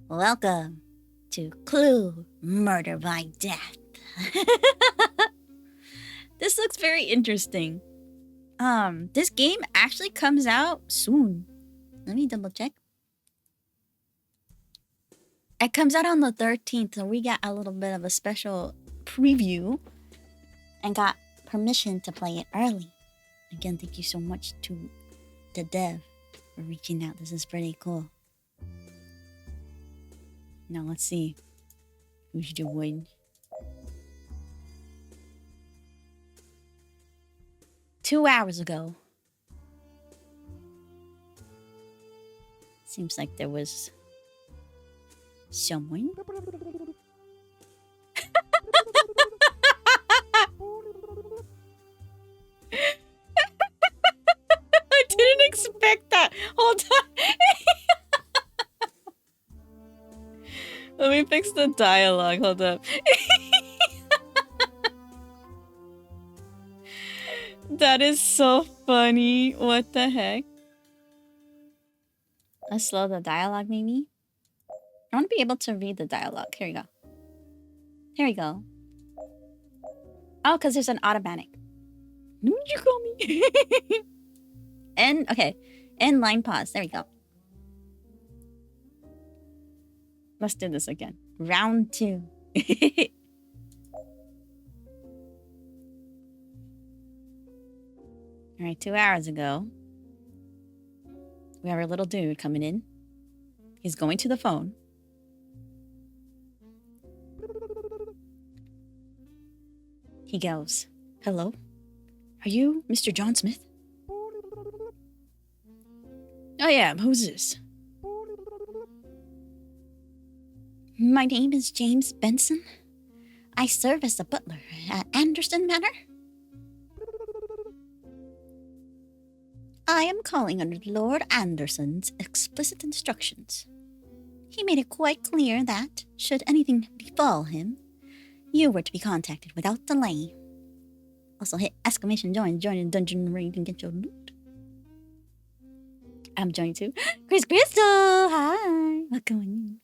Welcome to Clue Murder by Death. This looks very interesting. This game actually comes out soon. Let me double check. It comes out on the 13th, so we got a little bit of a special preview and got permission to play it early. Again, thank you so much to the dev for reaching out. This is pretty cool. Now let's see who's doing. 2 hours ago. Seems like there was someone. I didn't expect that. Hold on. Let me fix the dialogue. Hold up. That is so funny. What the heck? Let's slow the dialogue, maybe. I want to be able to read the dialogue. Here we go. Here we go. Oh, because there's an automatic. What did you call me? And okay. End line pause. There we go. Let's do this again. Round 2. All right, 2 hours ago, we have our little dude coming in. He's going to the phone. He goes, "Hello? Are you Mr. John Smith?" "Oh yeah, who's this?" "My name is James Benson. I serve as the butler at Anderson Manor. I am calling under Lord Anderson's explicit instructions. He made it quite clear that, should anything befall him, you were to be contacted without delay. Also hit exclamation join the dungeon where you can get your loot." I'm joined too. Chris Crystal! Hi! What's going on?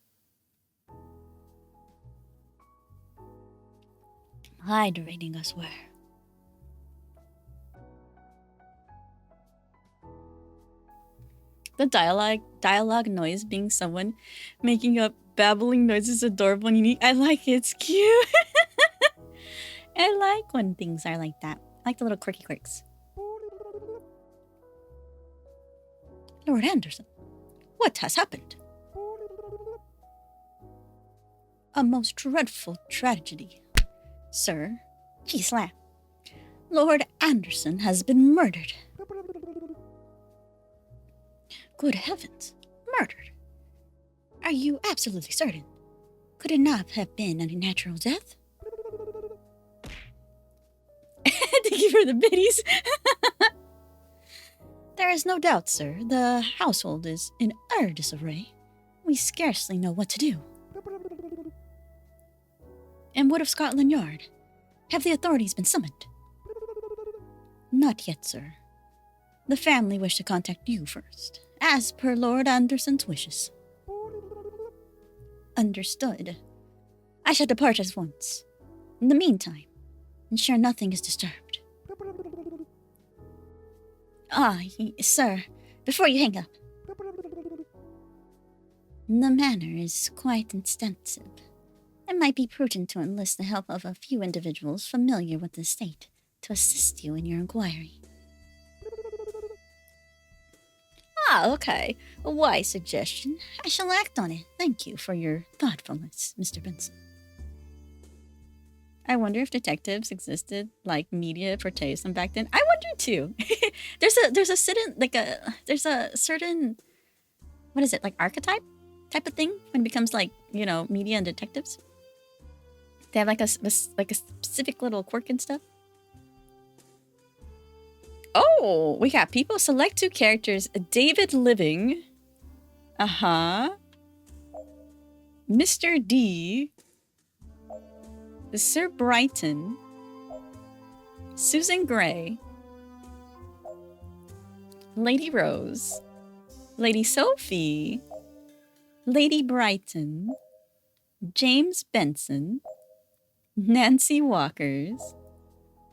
Hydrating us where? The dialogue noise being someone making up babbling noises adorable and unique. I like it. It's cute. I like when things are like that. I like the little quirky quirks. "Lord Anderson, what has happened?" "A most dreadful tragedy, sir." Geez, laugh. "Lord Anderson has been murdered." "Good heavens, murdered? Are you absolutely certain? Could it not have been a natural death?" Thank you for the biddies. "There is no doubt, sir. The household is in utter disarray. We scarcely know what to do." "And what of Scotland Yard? Have the authorities been summoned?" "Not yet, sir. The family wish to contact you first, as per Lord Anderson's wishes." "Understood. I shall depart at once. In the meantime, ensure nothing is disturbed." Sir, before you hang up. The manor is quite extensive. It might be prudent to enlist the help of a few individuals familiar with the estate to assist you in your inquiry. Okay. A wise suggestion. I shall act on it. Thank you for your thoughtfulness, Mr. Benson. I wonder if detectives existed like media portrays them back then. I wonder too. there's a certain what is it, like archetype type of thing when it becomes like, media and detectives. They have like a specific little quirk and stuff. Oh, we got people. Select 2 characters. David Living. Mr. D. Sir Brighton. Susan Gray. Lady Rose. Lady Sophie. Lady Brighton, James Benson, Nancy Walkers.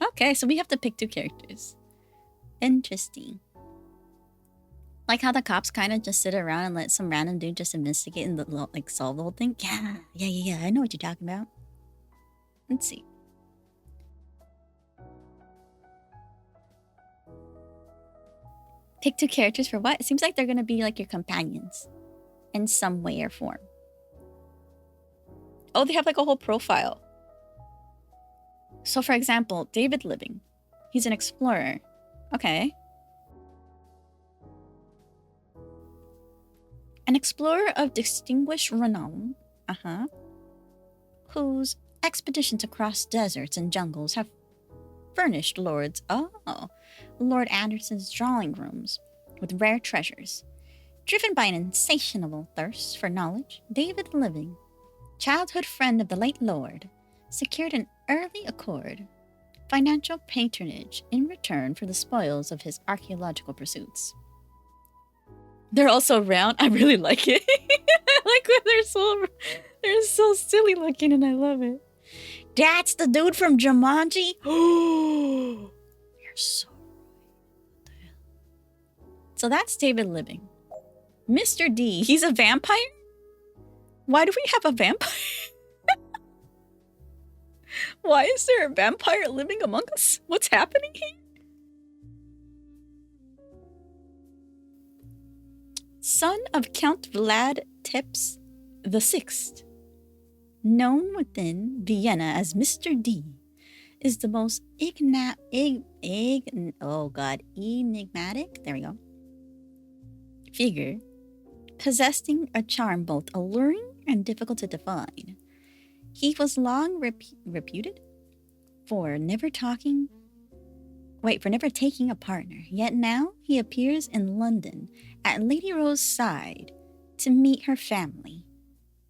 Okay, so we have to pick 2 characters. Interesting. Like how the cops kind of just sit around and let some random dude just investigate and like solve the whole thing. Yeah. I know what you're talking about. Let's see. Pick 2 characters for what? It seems like they're gonna be like your companions in some way or form. Oh, they have like a whole profile. So for example, David Living. He's an explorer. Okay. An explorer of distinguished renown. Whose expeditions across deserts and jungles have furnished Lord Anderson's drawing rooms with rare treasures. Driven by an insatiable thirst for knowledge, David Living, childhood friend of the late Lord, secured an early accord, financial patronage in return for the spoils of his archaeological pursuits. They're also round. I really like it. I like when they're so silly looking, and I love it. That's the dude from Jumanji. Oh, you're so right. So that's David Living. Mr. D, he's a vampire? Why do we have a vampire? Why is there a vampire living among us? What's happening here? Son of Count Vlad Tepes VI, known within Vienna as Mr. D, is the most enigmatic, there we go, figure, possessing a charm both alluring and difficult to define. He was long reputed for never taking a partner, yet now he appears in London at Lady Rose's side to meet her family,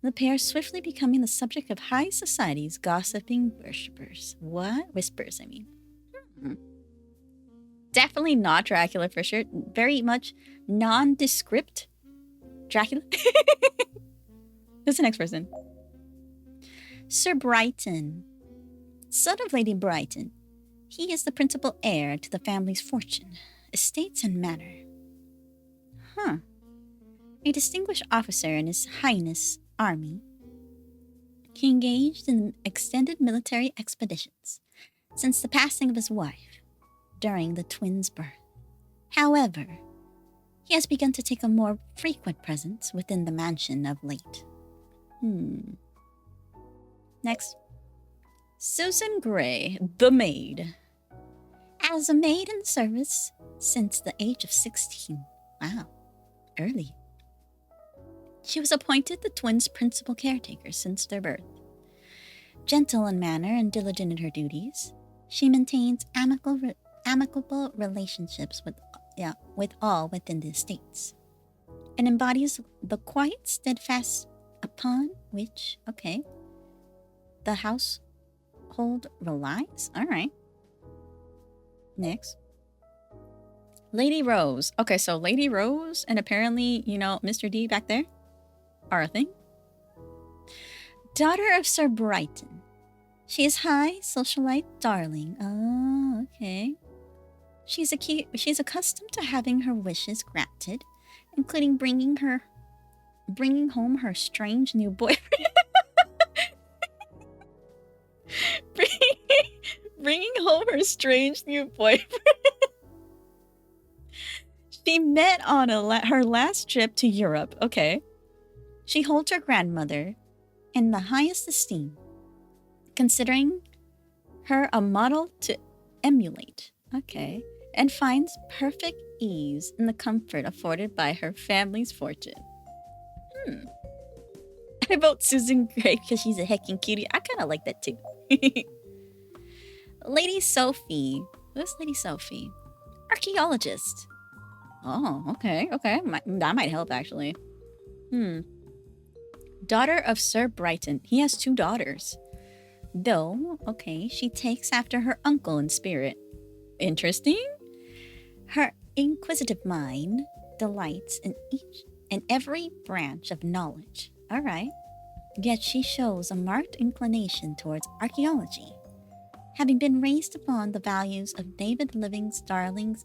the pair swiftly becoming the subject of high society's gossiping whispers. Whispers, I mean. Definitely not Dracula for sure. Very much nondescript Dracula. Who's the next person? Sir Brighton, son of Lady Brighton. He is the principal heir to the family's fortune, estates, and manor. A distinguished officer in His Highness' army, he engaged in extended military expeditions since the passing of his wife during the twins' birth. However, he has begun to take a more frequent presence within the mansion of late. Next. Susan Gray, the maid. As a maid in service since the age of 16. Wow, early. She was appointed the twins' principal caretaker since their birth. Gentle in manner and diligent in her duties, she maintains amicable relationships with all within the estates, and embodies the quiet, steadfast upon which, the household relies. All right. Next. Lady Rose. Okay, so Lady Rose and apparently, Mr. D back there are a thing. Daughter of Sir Brighton. She is high, socialite, darling. Oh, okay. She's accustomed to having her wishes granted, including bringing home her strange new boyfriend. Bringing home her strange new boyfriend. She met on her last trip to Europe. Okay. She holds her grandmother in the highest esteem, considering her a model to emulate. Okay. And finds perfect ease in the comfort afforded by her family's fortune. I vote Susan Gray because she's a heckin' cutie. I kind of like that too. Lady Sophie. Who's Lady Sophie? Archaeologist. Oh, okay. That might help, actually. Daughter of Sir Brighton. He has 2 daughters. Though, she takes after her uncle in spirit. Interesting. Her inquisitive mind delights in in every branch of knowledge. All right. Yet she shows a marked inclination towards archaeology, having been raised upon the values of David Living's Darling's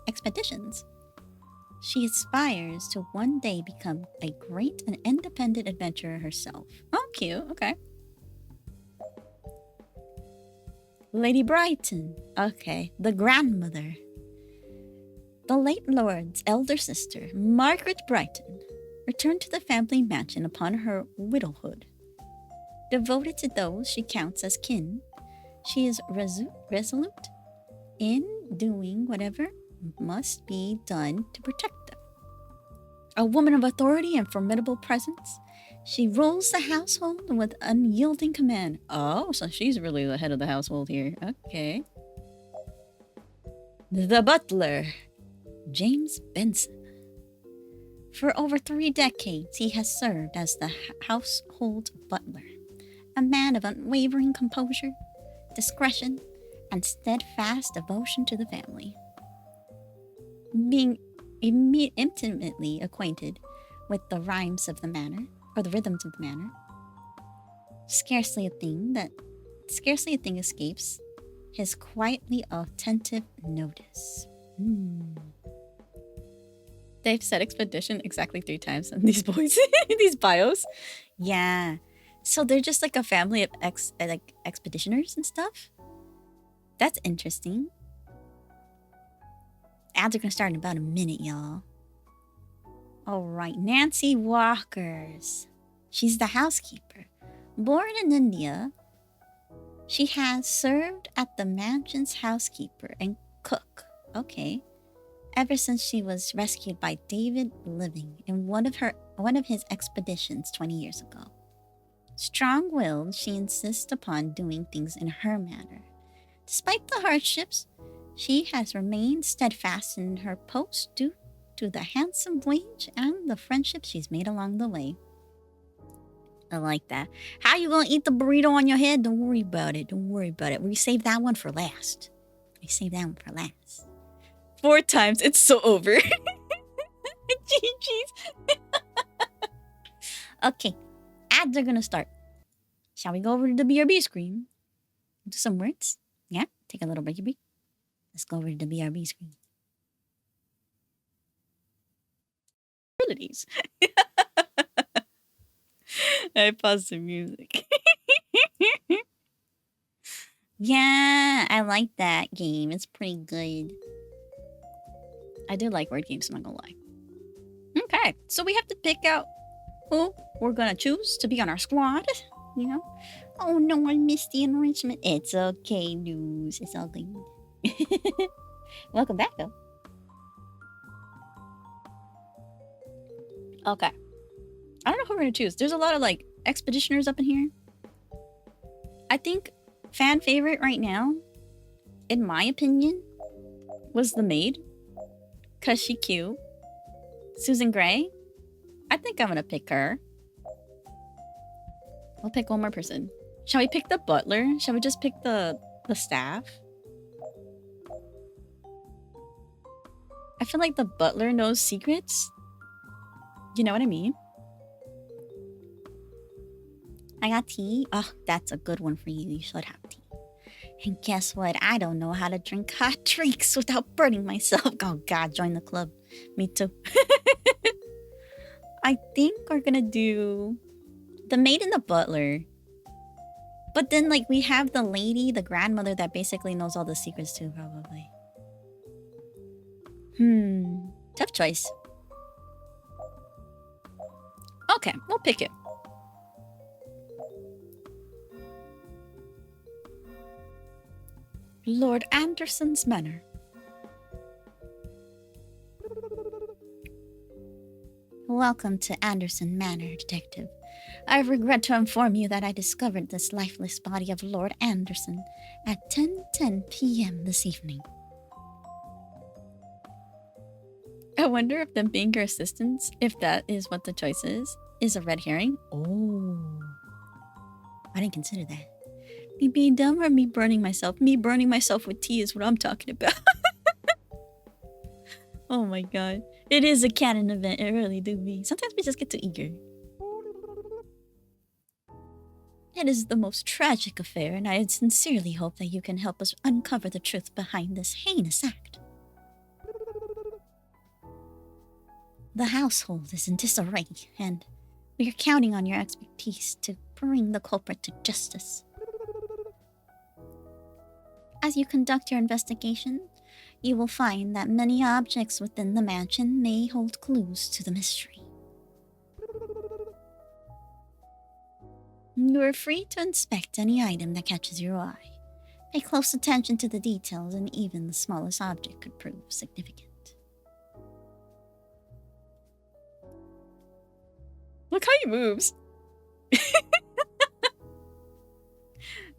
expeditions. She aspires to one day become a great and independent adventurer herself. Oh, cute. Okay. Lady Brighton. Okay. The grandmother. The late Lord's elder sister, Margaret Brighton, returned to the family mansion upon her widowhood. Devoted to those she counts as kin, she is resolute in doing whatever must be done to protect them. A woman of authority and formidable presence, she rules the household with unyielding command. Oh, so she's really the head of the household here. Okay. The butler, James Benson. For over 3 decades, he has served as the household butler, a man of unwavering composure, discretion, and steadfast devotion to the family. Being intimately acquainted with the rhymes of the manor, or the rhythms of the manor, scarcely a thing escapes his quietly attentive notice. They've said expedition exactly 3 times on these boys, these bios. Yeah. So they're just like a family of expeditioners and stuff. That's interesting. Ads are gonna start in about a minute, y'all. Alright, Nancy Walkers. She's the housekeeper. Born in India, she has served at the mansion's housekeeper and cook. Okay. Ever since she was rescued by David Living in one of his expeditions 20 years ago. Strong-willed, she insists upon doing things in her manner. Despite the hardships, she has remained steadfast in her post due to the handsome wage and the friendships she's made along the way. I like that. How you gonna eat the burrito on your head? Don't worry about it. Don't worry about it. We saved that one for last. 4 times, it's so over. GG's. Okay, ads are gonna start. Shall we go over to the BRB screen? Do some words? Yeah, take a little break. Let's go over to the BRB screen. Abilities. I paused the music. Yeah, I like that game. It's pretty good. I do like word games, I'm not gonna lie. Okay, so we have to pick out who we're gonna choose to be on our squad. You know? Oh no, I missed the enrichment. It's okay, news. It's all good. Welcome back, though. Okay. I don't know who we're gonna choose. There's a lot of like expeditioners up in here. I think fan favorite right now, in my opinion, was the maid. Cause she cute. Susan Gray. I think I'm gonna pick her. We'll pick one more person. Shall we pick the butler? Shall we just pick the staff? I feel like the butler knows secrets. You know what I mean? I got tea. Oh, that's a good one for you. You should have tea. And guess what? I don't know how to drink hot drinks without burning myself. Oh God, join the club. Me too. I think we're gonna do the maid and the butler. But then like we have the lady, the grandmother that basically knows all the secrets too, probably. Tough choice. Okay, we'll pick it. Lord Anderson's Manor. Welcome to Anderson Manor, Detective. I regret to inform you that I discovered this lifeless body of Lord Anderson at 10:10 p.m. this evening. I wonder if them being your assistants, if that is what the choice is a red herring. Oh. I didn't consider that. Me being dumb or me burning myself? Me burning myself with tea is what I'm talking about. Oh my God. It is a canon event. It really do be. Sometimes we just get too eager. It is the most tragic affair, and I sincerely hope that you can help us uncover the truth behind this heinous act. The household is in disarray, and we are counting on your expertise to bring the culprit to justice. As you conduct your investigation, you will find that many objects within the mansion may hold clues to the mystery. You are free to inspect any item that catches your eye. Pay close attention to the details, and even the smallest object could prove significant. Look how he moves.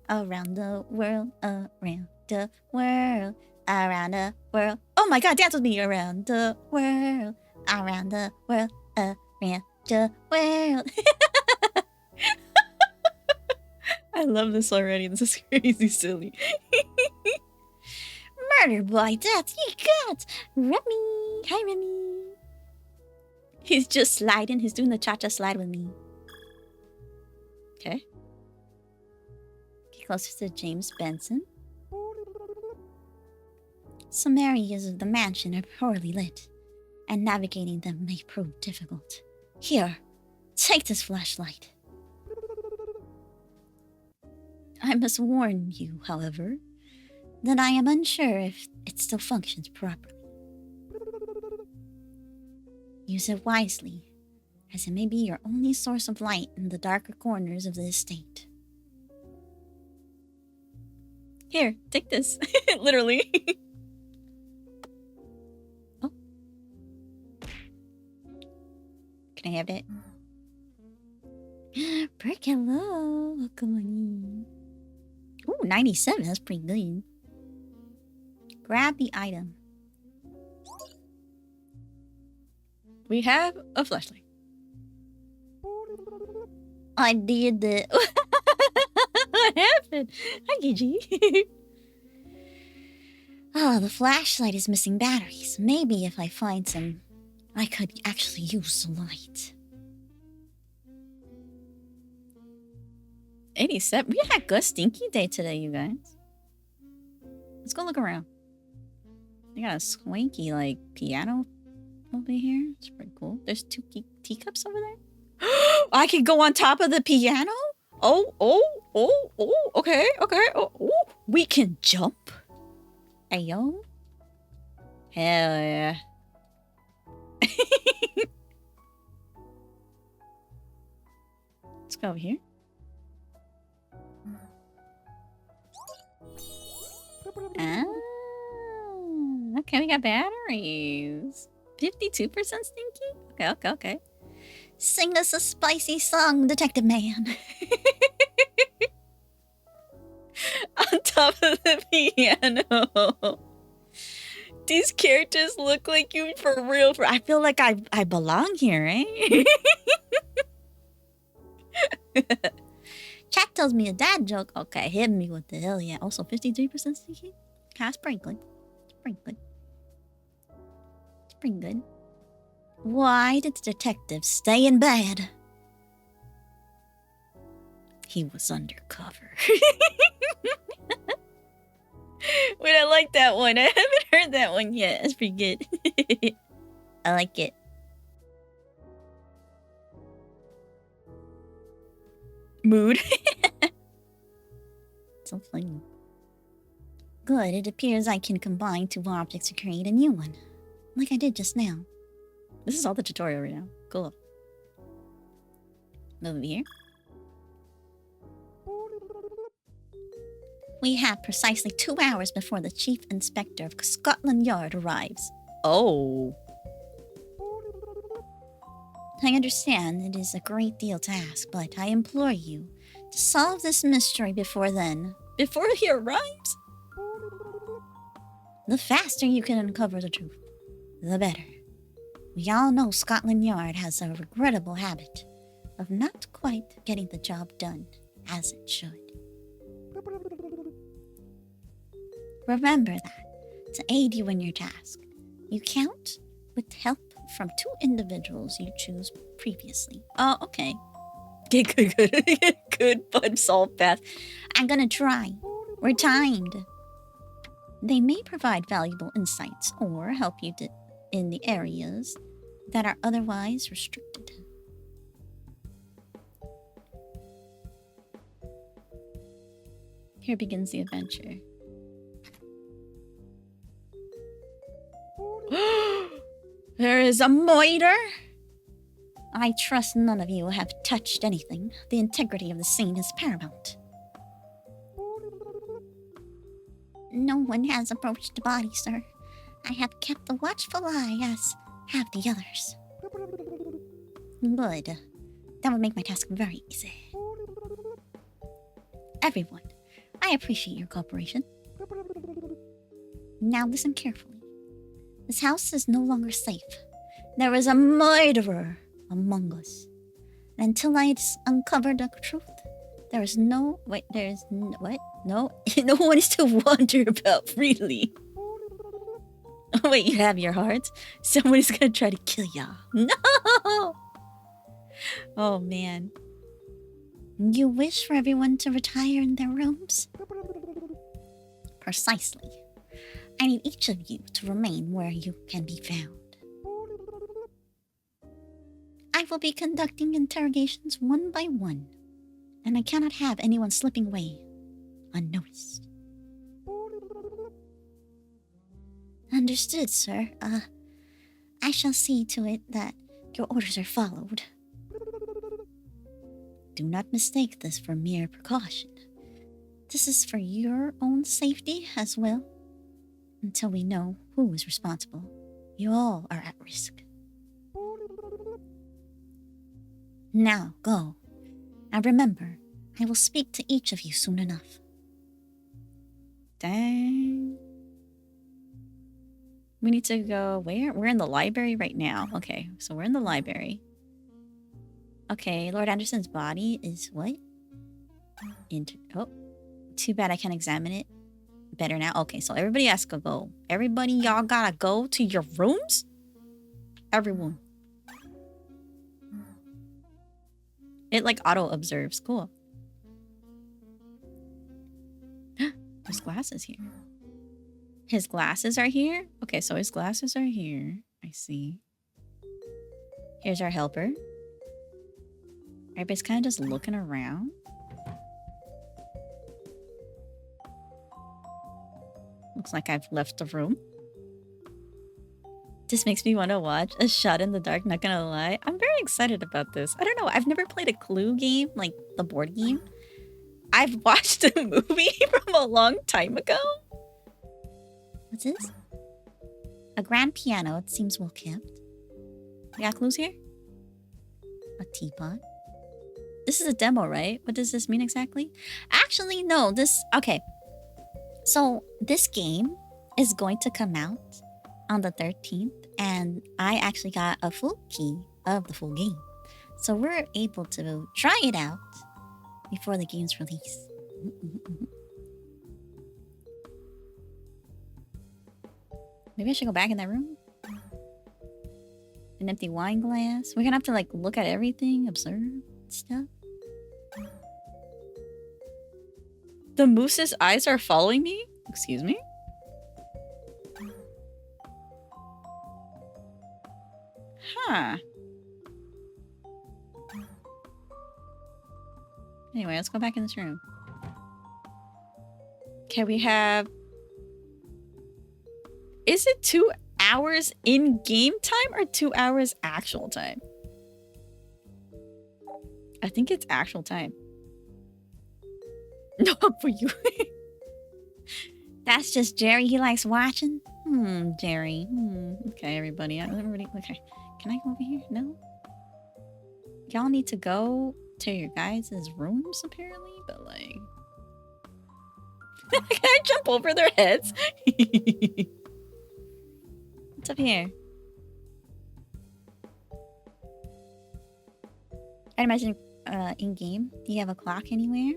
Around the world, around the world, around the world. Oh my god, dance with me. Around the world, around the world, around the world. I love this already. This is crazy silly. Murder by death, you got Remy. Hi, Remy. He's just sliding. He's doing the cha-cha slide with me. Okay. Get closer to James Benson. Some areas of the mansion are poorly lit, and navigating them may prove difficult. Here, take this flashlight. I must warn you, however, that I am unsure if it still functions properly. Use it wisely, as it may be your only source of light in the darker corners of the estate. Here, take this. Literally. Oh. Can I have it? Brick, hello. Welcome on. Ooh, 97. That's pretty good. Grab the item. We have a flashlight. I did it. What happened? Hi, Gigi. Oh, the flashlight is missing batteries. Maybe if I find some, I could actually use the light. 87. We had a good stinky day today, you guys. Let's go look around. They got a swanky, like, piano over here. It's pretty cool. There's two teacups over there. I can go on top of the piano? Oh, okay. Oh, we can jump. Hey, yo. Hell yeah. Let's go over here. Ah, okay, we got batteries. 52% stinky? Okay. Sing us a spicy song, Detective Man. On top of the piano. These characters look like you for real. I feel like I belong here, eh? Chat tells me a dad joke. Okay, hit me with the hell yeah. Also 53% stinky? That's pretty good. It's pretty good. Why did the detective stay in bed? He was undercover. Wait, I like that one. I haven't heard that one yet. That's pretty good. I like it. Mood. So funny. Good, it appears I can combine two objects to create a new one. Like I did just now. This is all the tutorial right now. Cool. Move over here. We have precisely 2 hours before the Chief Inspector of Scotland Yard arrives. Oh. I understand it is a great deal to ask, but I implore you to solve this mystery before then. Before he arrives? The faster you can uncover the truth, the better. We all know Scotland Yard has a regrettable habit of not quite getting the job done as it should. Remember that, to aid you in your task, you count with help from 2 individuals you choose previously. Oh, okay. Good, but solve path. I'm gonna try. We're timed. They may provide valuable insights or help you in the areas that are otherwise restricted. Here begins the adventure. There is a murder? I trust none of you have touched anything. The integrity of the scene is paramount. No one has approached the body, sir. I have kept a watchful eye, as have the others. Good. That would make my task very easy. Everyone, I appreciate your cooperation. Now listen carefully. This house is no longer safe. There is a murderer among us. And until I uncover the truth, there is no... Wait, there is... What? No? No one is to wander about freely. Oh, wait, you have your heart? Someone's gonna try to kill y'all. No! Oh, man. You wish for everyone to retire in their rooms? Precisely. I need each of you to remain where you can be found. I will be conducting interrogations one by one, and I cannot have anyone slipping away unnoticed. Understood, sir. I shall see to it that your orders are followed. Do not mistake this for mere precaution. This is for your own safety as well. Until we know who is responsible, you all are at risk. Now, go. And remember, I will speak to each of you soon enough. Dang. We need to go where? We're in the library right now. Okay, so we're in the library. Okay, Lord Anderson's body is what? Oh, too bad I can't examine it better now. Okay, so everybody has to go. Everybody, y'all gotta go to your rooms? Everyone. It like auto observes. Cool. There's glasses here. His glasses are here? Okay, so his glasses are here. I see. Here's our helper. Everybody's kind of just looking around. Looks like I've left the room. This makes me want to watch A Shot in the Dark, not gonna lie. I'm very excited about this. I don't know, I've never played a Clue game, like the board game. I've watched a movie from a long time ago. What's this? A grand piano, it seems well kept. We got clues here? A teapot. This is a demo, right? What does this mean exactly? Actually, no, okay. So, this game is going to come out on the 13th, and I actually got a full key of the full game. So, we're able to try it out before the game's release. Maybe I should go back in that room? An empty wine glass. We're gonna have to like look at everything, observe stuff. The moose's eyes are following me? Excuse me? Huh. Anyway, let's go back in this room. Okay, we have... Is it 2 hours in game time or 2 hours actual time? I think it's actual time. No, for you. That's just Jerry. He likes watching. Jerry. Okay, everybody. Okay. Can I go over here? No? Y'all need to go to your guys' rooms, apparently, but like... Can I jump over their heads? What's up here? I'd imagine in-game, do you have a clock anywhere?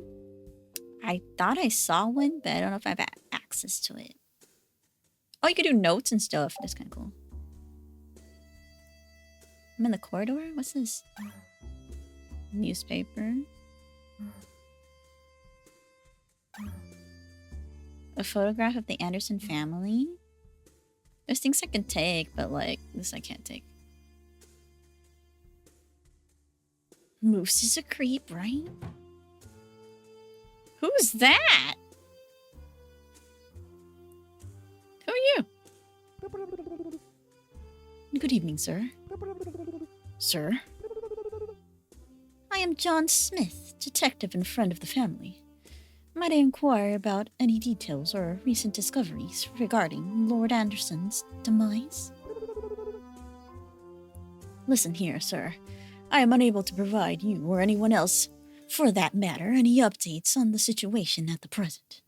I thought I saw one, but I don't know if I have access to it. Oh, you could do notes and stuff. That's kind of cool. I'm in the corridor? What's this? Newspaper. A photograph of the Anderson family. There's things I can take, but like, this I can't take. Moose is a creep, right? Who's that? Who are you? Good evening, sir. Sir? I am John Smith, detective and friend of the family. Might I inquire about any details or recent discoveries regarding Lord Anderson's demise? Listen here, sir. I am unable to provide you or anyone else, for that matter, any updates on the situation at the present.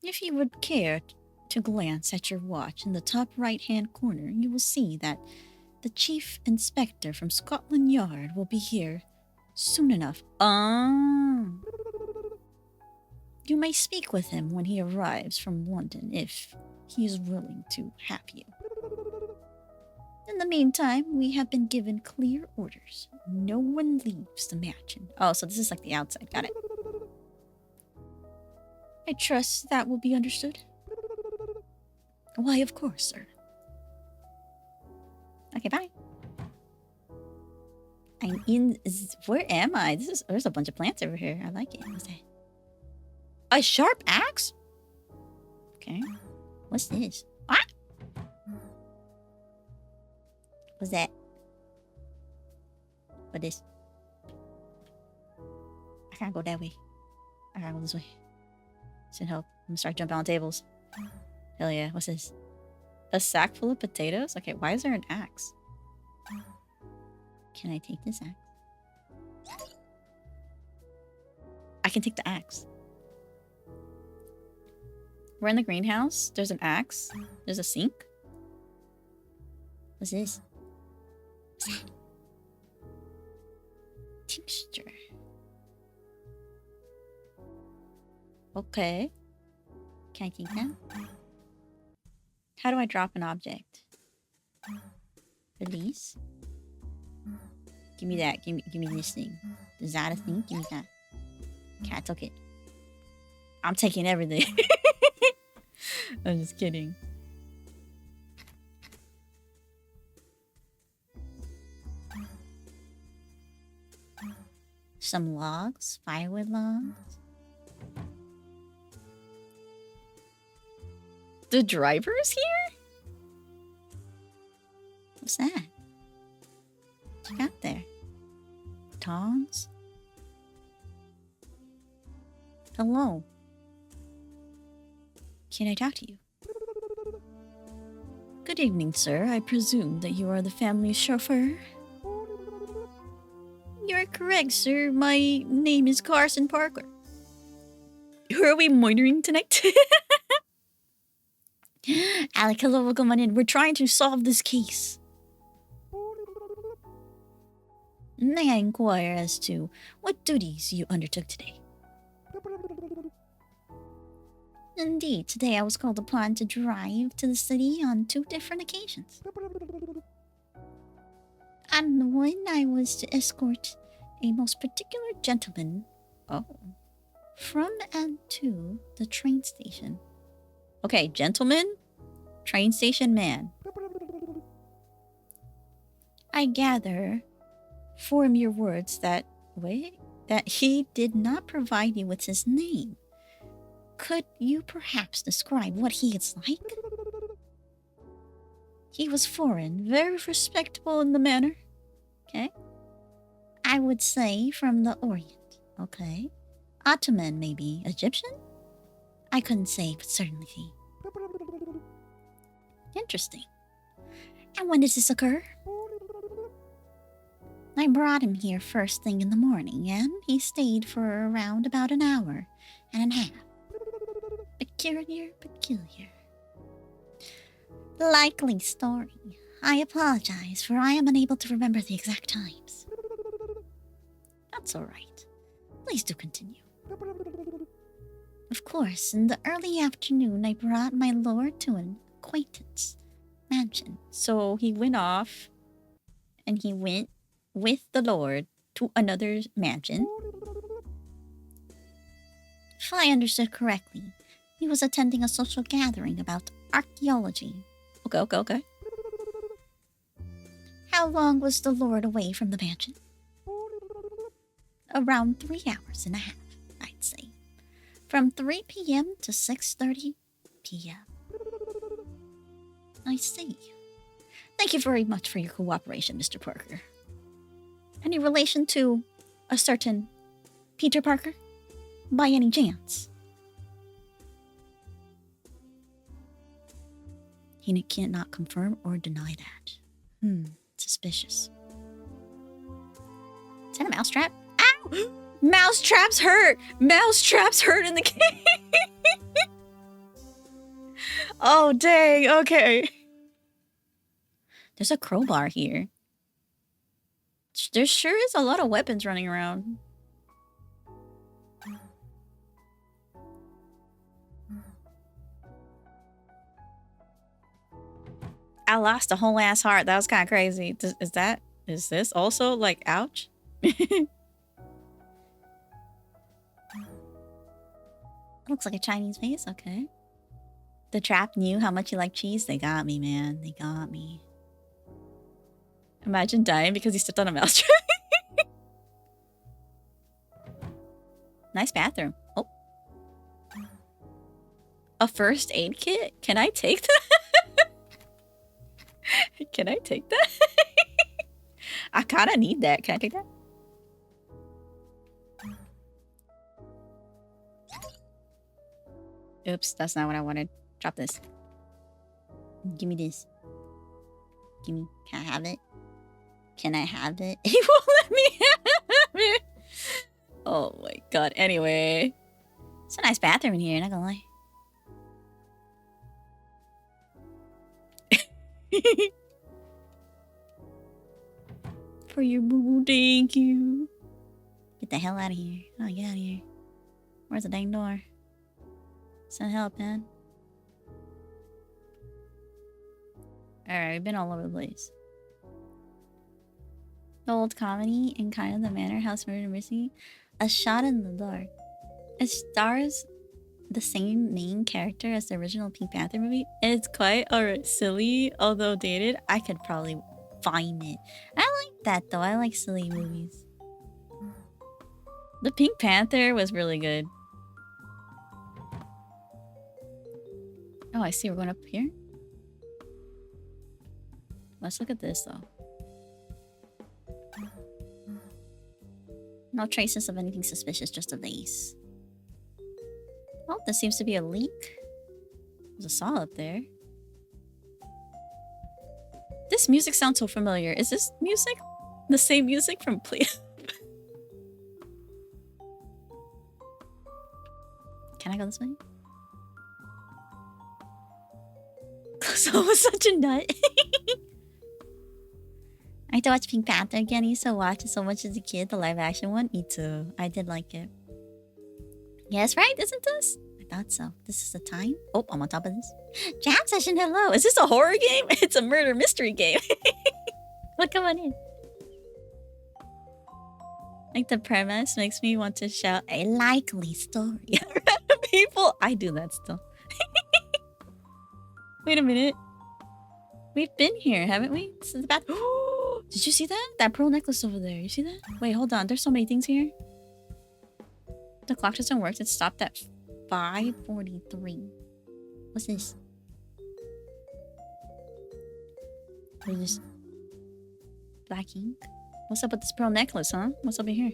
If you would care to glance at your watch in the top right-hand corner, you will see that the Chief Inspector from Scotland Yard will be here soon enough. You may speak with him when he arrives from London if he is willing to have you. In the meantime, we have been given clear orders. No one leaves the mansion. Oh, so this is like the outside. Got it. I trust that will be understood. Why, of course, sir. Okay, bye. I'm in... Where am I? There's a bunch of plants over here. I like it. What's that? A sharp axe? Okay. What's this? Ah! What's that? What is? I can't go that way. I gotta go this way. Should help. I'm gonna start jumping on tables. Hell yeah. What's this? A sack full of potatoes? Okay, why is there an axe? Can I take this axe? I can take the axe. We're in the greenhouse. There's an axe. There's a sink. What's this? What's that? Tincture. Okay. Can I take that? How do I drop an object? Release. Give me that. Give me this thing. Is that a thing? Give me that. Okay, I took it. I'm taking everything. I'm just kidding. Some logs, firewood logs. The driver's here? What's that? What you got there? Tongs? Hello. Can I talk to you? Good evening, sir. I presume that you are the family's chauffeur? You're correct, sir. My name is Carson Parker. Who are we monitoring tonight? Alec, hello, welcome on in. We're trying to solve this case. May I inquire as to what duties you undertook today? Indeed, today I was called upon to drive to the city on 2 different occasions. On one, I was to escort a most particular gentleman, from and to the train station. Okay, gentleman, train station man. I gather from your words that, that he did not provide you with his name. Could you perhaps describe what he is like? He was foreign, very respectable in the manner. Okay. I would say from the Orient. Okay. Ottoman, maybe. Egyptian? I couldn't say with certainty. Interesting. And when did this occur? I brought him here first thing in the morning, and he stayed for around about an hour and a half. Peculiar. Likely story. I apologize, for I am unable to remember the exact times. That's all right. Please do continue. Of course, in the early afternoon, I brought my lord to an acquaintance, mansion. So he went off and he went with the Lord to another mansion. If I understood correctly, he was attending a social gathering about archaeology. Okay. How long was the Lord away from the mansion? Around 3 hours and a half, I'd say. From 3 p.m. to 6:30 p.m. I see. Thank you very much for your cooperation, Mr. Parker. Any relation to a certain Peter Parker? By any chance? He cannot confirm or deny that. Suspicious. Is that a mousetrap? Ow! Mousetraps hurt! Mousetraps hurt in the game! Oh, dang. Okay. There's a crowbar here. There sure is a lot of weapons running around. I lost a whole ass heart. That was kind of crazy. Is this also like, ouch? Looks like a Chinese face. Okay. The trap knew how much you like cheese. They got me, man. They got me. Imagine dying because he stepped on a mousetrap. Nice bathroom. Oh. A first aid kit? Can I take that? Can I take that? I kind of need that. Can I take that? Oops, that's not what I wanted. Drop this. Give me this. Give me. Can I have it? Can I have it? He won't let me have it. Oh my god. Anyway. It's a nice bathroom in here, not gonna lie. For your boo-boo, thank you. Get the hell out of here. Oh, get out of here. Where's the dang door? Send help, man. Alright, we've been all over the place. The old comedy and kind of the manor house murder mystery. A Shot in the Dark. It stars the same main character as the original Pink Panther movie. And it's quite silly, although dated. I could probably find it. I like that though. I like silly movies. The Pink Panther was really good. Oh, I see. We're going up here. Let's look at this though. No traces of anything suspicious, just a vase. Oh, this seems to be a leak. There's a saw up there. This music sounds so familiar. Is this music the same music from Play? Can I go this way? So was such a nut. I had to watch Pink Panther again. I used to watch it so much as a kid, the live action one. Me too. I did like it. Yes, right? Isn't this? I thought so. This is the time. Oh, I'm on top of this. Jam session, hello. Is this a horror game? It's a murder mystery game. Well, come on in. Like the premise makes me want to shout a likely story. People, I do that still. Wait a minute. We've been here, haven't we? This is the bath. Did you see that? That pearl necklace over there. You see that? Wait, hold on. There's so many things here. The clock doesn't work. It stopped at 5:43. What's this? What is this? Black ink? What's up with this pearl necklace, huh? What's up in here?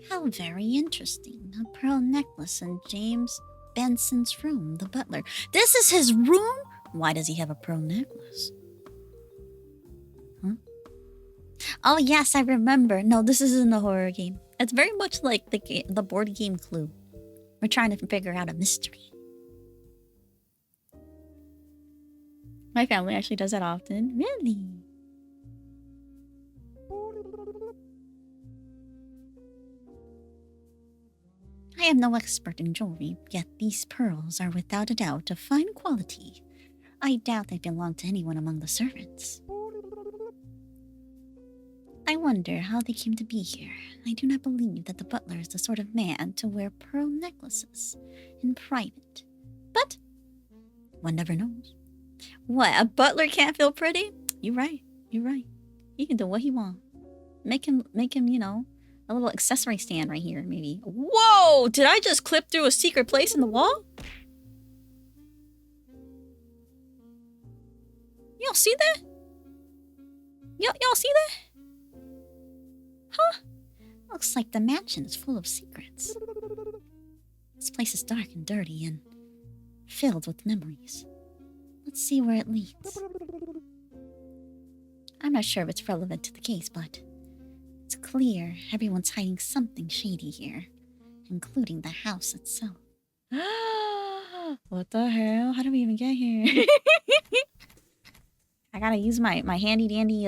How very interesting. A pearl necklace in James Benson's room, the butler. This is his room? Why does he have a pearl necklace? Huh? Oh yes, I remember. No, this isn't a horror game. It's very much like the board game Clue. We're trying to figure out a mystery. My family actually does that often. Really? I am no expert in jewelry, yet these pearls are without a doubt of fine quality. I doubt they belong to anyone among the servants. I wonder how they came to be here. I do not believe that the butler is the sort of man to wear pearl necklaces in private. But one never knows. What, a butler can't feel pretty? You're right. You're right. He can do what he wants. Make him, you know, a little accessory stand right here, maybe. Whoa! Did I just clip through a secret place in the wall? Y'all see that? Y'all see that? Huh? Looks like the mansion is full of secrets. This place is dark and dirty and filled with memories. Let's see where it leads. I'm not sure if it's relevant to the case, but it's clear everyone's hiding something shady here, including the house itself. What the hell? How did we even get here? I gotta use my handy dandy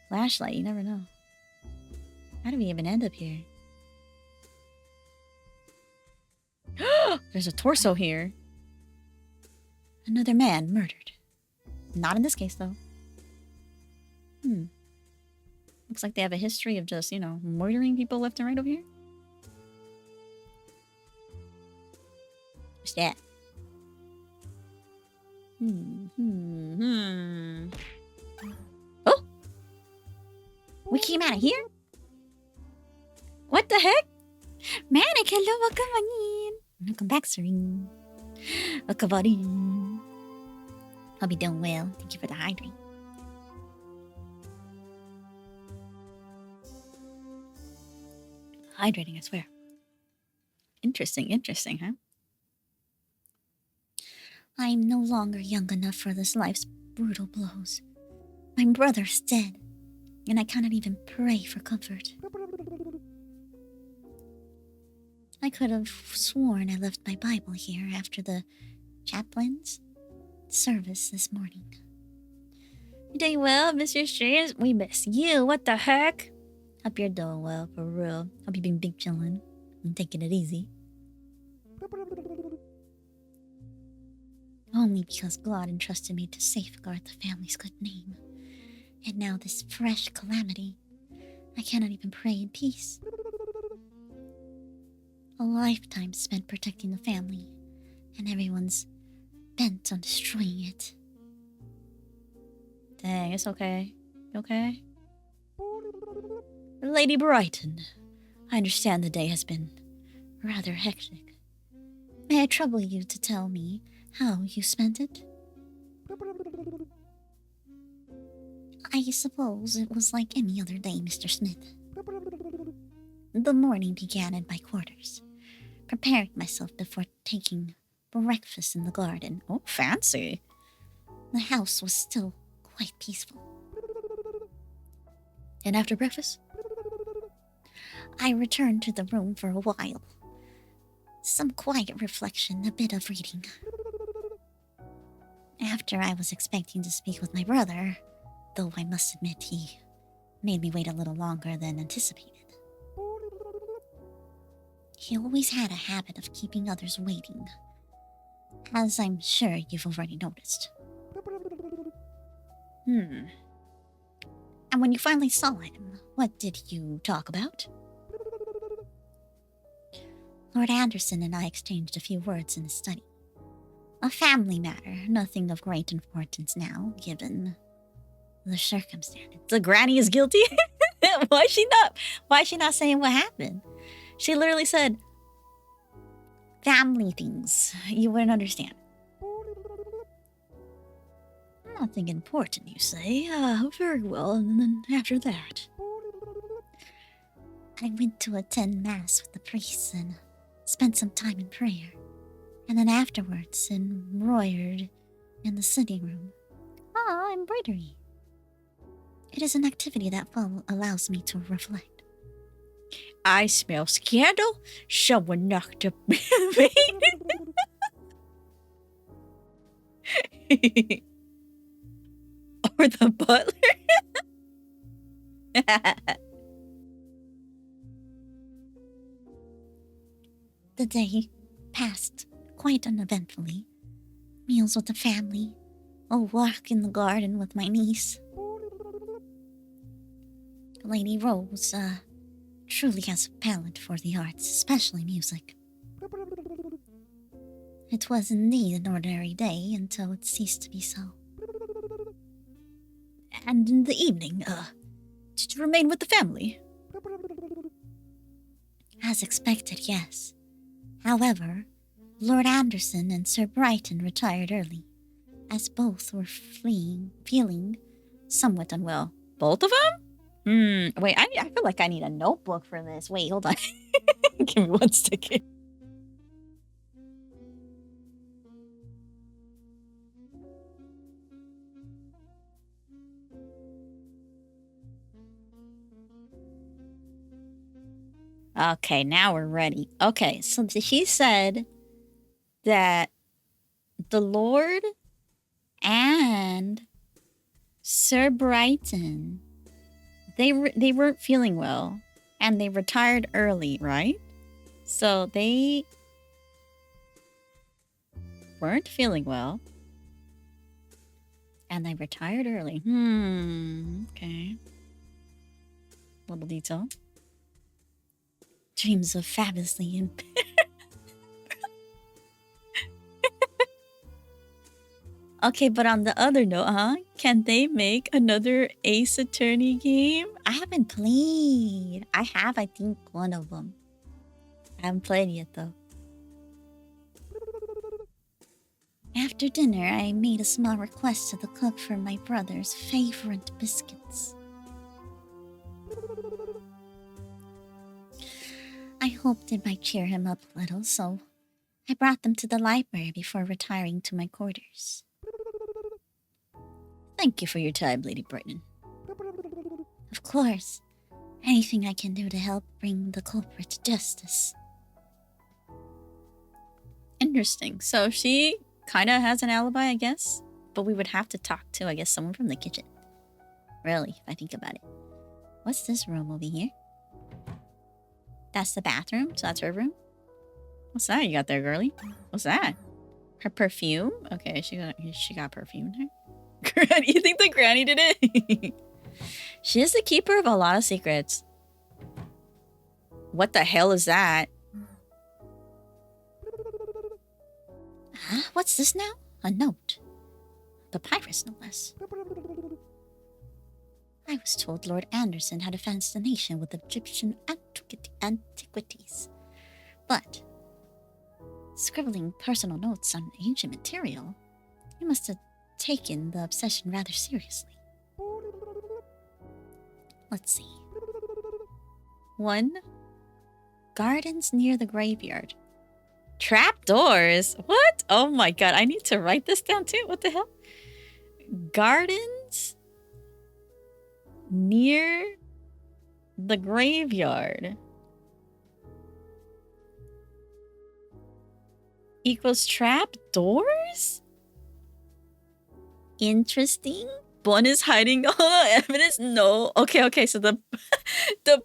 flashlight. You never know. How did we even end up here? There's a torso here. Another man murdered. Not in this case, though. Looks like they have a history of just, you know, murdering people left and right over here. What's that? Oh! We came out of here? What the heck? Manic, hello, welcome in. Welcome back, Serene. Welcome, buddy. Hope you're doing well. Thank you for the hydrate. Hydrating, I swear. Interesting, huh? I'm no longer young enough for this life's brutal blows. My brother's dead, and I cannot even pray for comfort. I could have sworn I left my Bible here after the chaplain's service this morning. You doing well, Mr. Strange? We miss you. What the heck? Hope you're doing well, for real. Hope you've been big chillin' and taking it easy. Only because God entrusted me to safeguard the family's good name. And now this fresh calamity. I cannot even pray in peace. A lifetime spent protecting the family, and everyone's bent on destroying it. Dang, it's okay. You okay? Lady Brighton, I understand the day has been rather hectic. May I trouble you to tell me how you spent it? I suppose it was like any other day, Mr. Smith. The morning began in my quarters, preparing myself before taking breakfast in the garden. Oh, fancy. The house was still quite peaceful. And after breakfast? I returned to the room for a while. Some quiet reflection, a bit of reading. After I was expecting to speak with my brother, though I must admit he made me wait a little longer than anticipated. He always had a habit of keeping others waiting, as I'm sure you've already noticed. And when you finally saw him, what did you talk about? Lord Anderson and I exchanged a few words in his study. A family matter, nothing of great importance now, given the circumstances. The granny is guilty? Why is she not saying what happened? She literally said, family things. You wouldn't understand. Nothing important, you say? Very well, and then after that? I went to attend Mass with the priests and spent some time in prayer. And then afterwards, embroidered in the sitting room. Embroidery. It is an activity that allows me to reflect. I smell scandal. Someone knocked up me. Or the butler. The day passed quite uneventfully. Meals with the family, a walk in the garden with my niece. Lady Rose, truly has a talent for the arts, especially music. It was indeed an ordinary day until it ceased to be so. And in the evening, did you remain with the family? As expected, yes. However, Lord Anderson and Sir Brighton retired early, as both were feeling somewhat unwell. Both of them? Wait, I feel like I need a notebook for this. Wait, hold on. Give me 1 second. Okay, now we're ready. Okay, so he said that the Lord and Sir Brighton, they weren't feeling well, and they retired early, right? So they weren't feeling well, and they retired early. Okay. Little detail. Dreams of fabulously impaired. Okay, but on the other note, can they make another Ace Attorney game? I haven't played. I have, I think, one of them. I haven't played yet, though. After dinner, I made a small request to the cook for my brother's favorite biscuits. I hoped it might cheer him up a little, so I brought them to the library before retiring to my quarters. Thank you for your time, Lady Brighton. Of course. Anything I can do to help bring the culprit to justice. Interesting. So she kind of has an alibi, I guess. But we would have to talk to, I guess, someone from the kitchen. Really, if I think about it. What's this room over here? That's the bathroom, so that's her room. What's that you got there, girly? What's that? Her perfume? Okay, she got perfume in her. Granny, you think the granny did it? She is the keeper of a lot of secrets. What the hell is that? Huh? What's this now? A note. Papyrus, no less. I was told Lord Anderson had a fascination with Egyptian antiquities. But, scribbling personal notes on ancient material, he must have taken the obsession rather seriously. Let's see. 1. Gardens near the graveyard. Trapdoors? What? Oh my god, I need to write this down too. What the hell? Gardens near the graveyard equals trapdoors? Interesting. Bunnie is hiding all the evidence? No. Okay, so the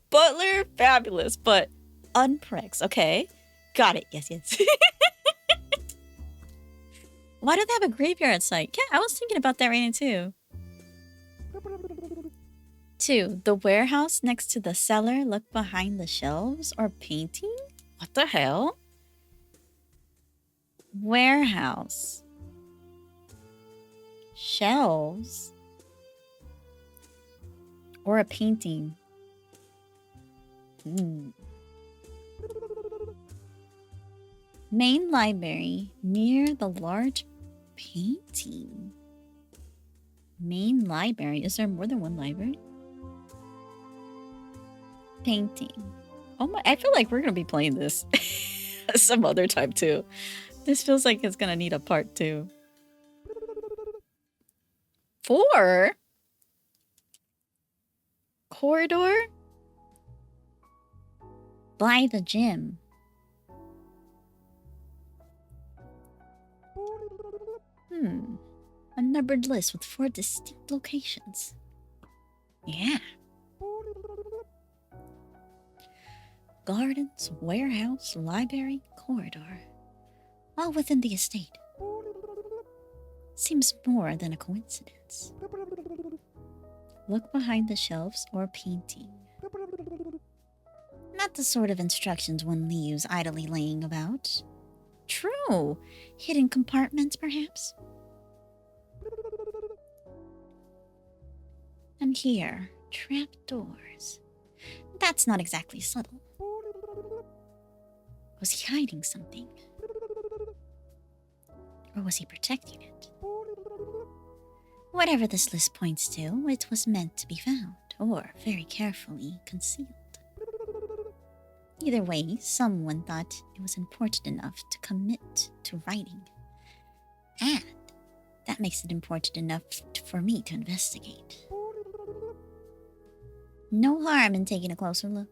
butler, fabulous, but unprex. Okay. Got it. Yes. Why do they have a graveyard site? Yeah, I was thinking about that right now too. 2. The warehouse next to the cellar. Look behind the shelves or painting? What the hell? Warehouse. Shelves. Or a painting. Main library near the large painting. Main library. Is there more than one library? Painting. Oh my, I feel like we're gonna be playing this some other time too. This feels like it's gonna need a part 2. 4? Corridor? By the gym. A numbered list with 4 distinct locations. Yeah. gardens, warehouse, library, corridor, all within the estate. Seems more than a coincidence. Look behind the shelves or painting. Not the sort of instructions one leaves idly laying about. True. Hidden compartments, perhaps? And here, trapdoors. That's not exactly subtle. Was he hiding something? Or was he protecting it? Whatever this list points to, it was meant to be found, or very carefully concealed. Either way, someone thought it was important enough to commit to writing. And that makes it important enough for me to investigate. No harm in taking a closer look.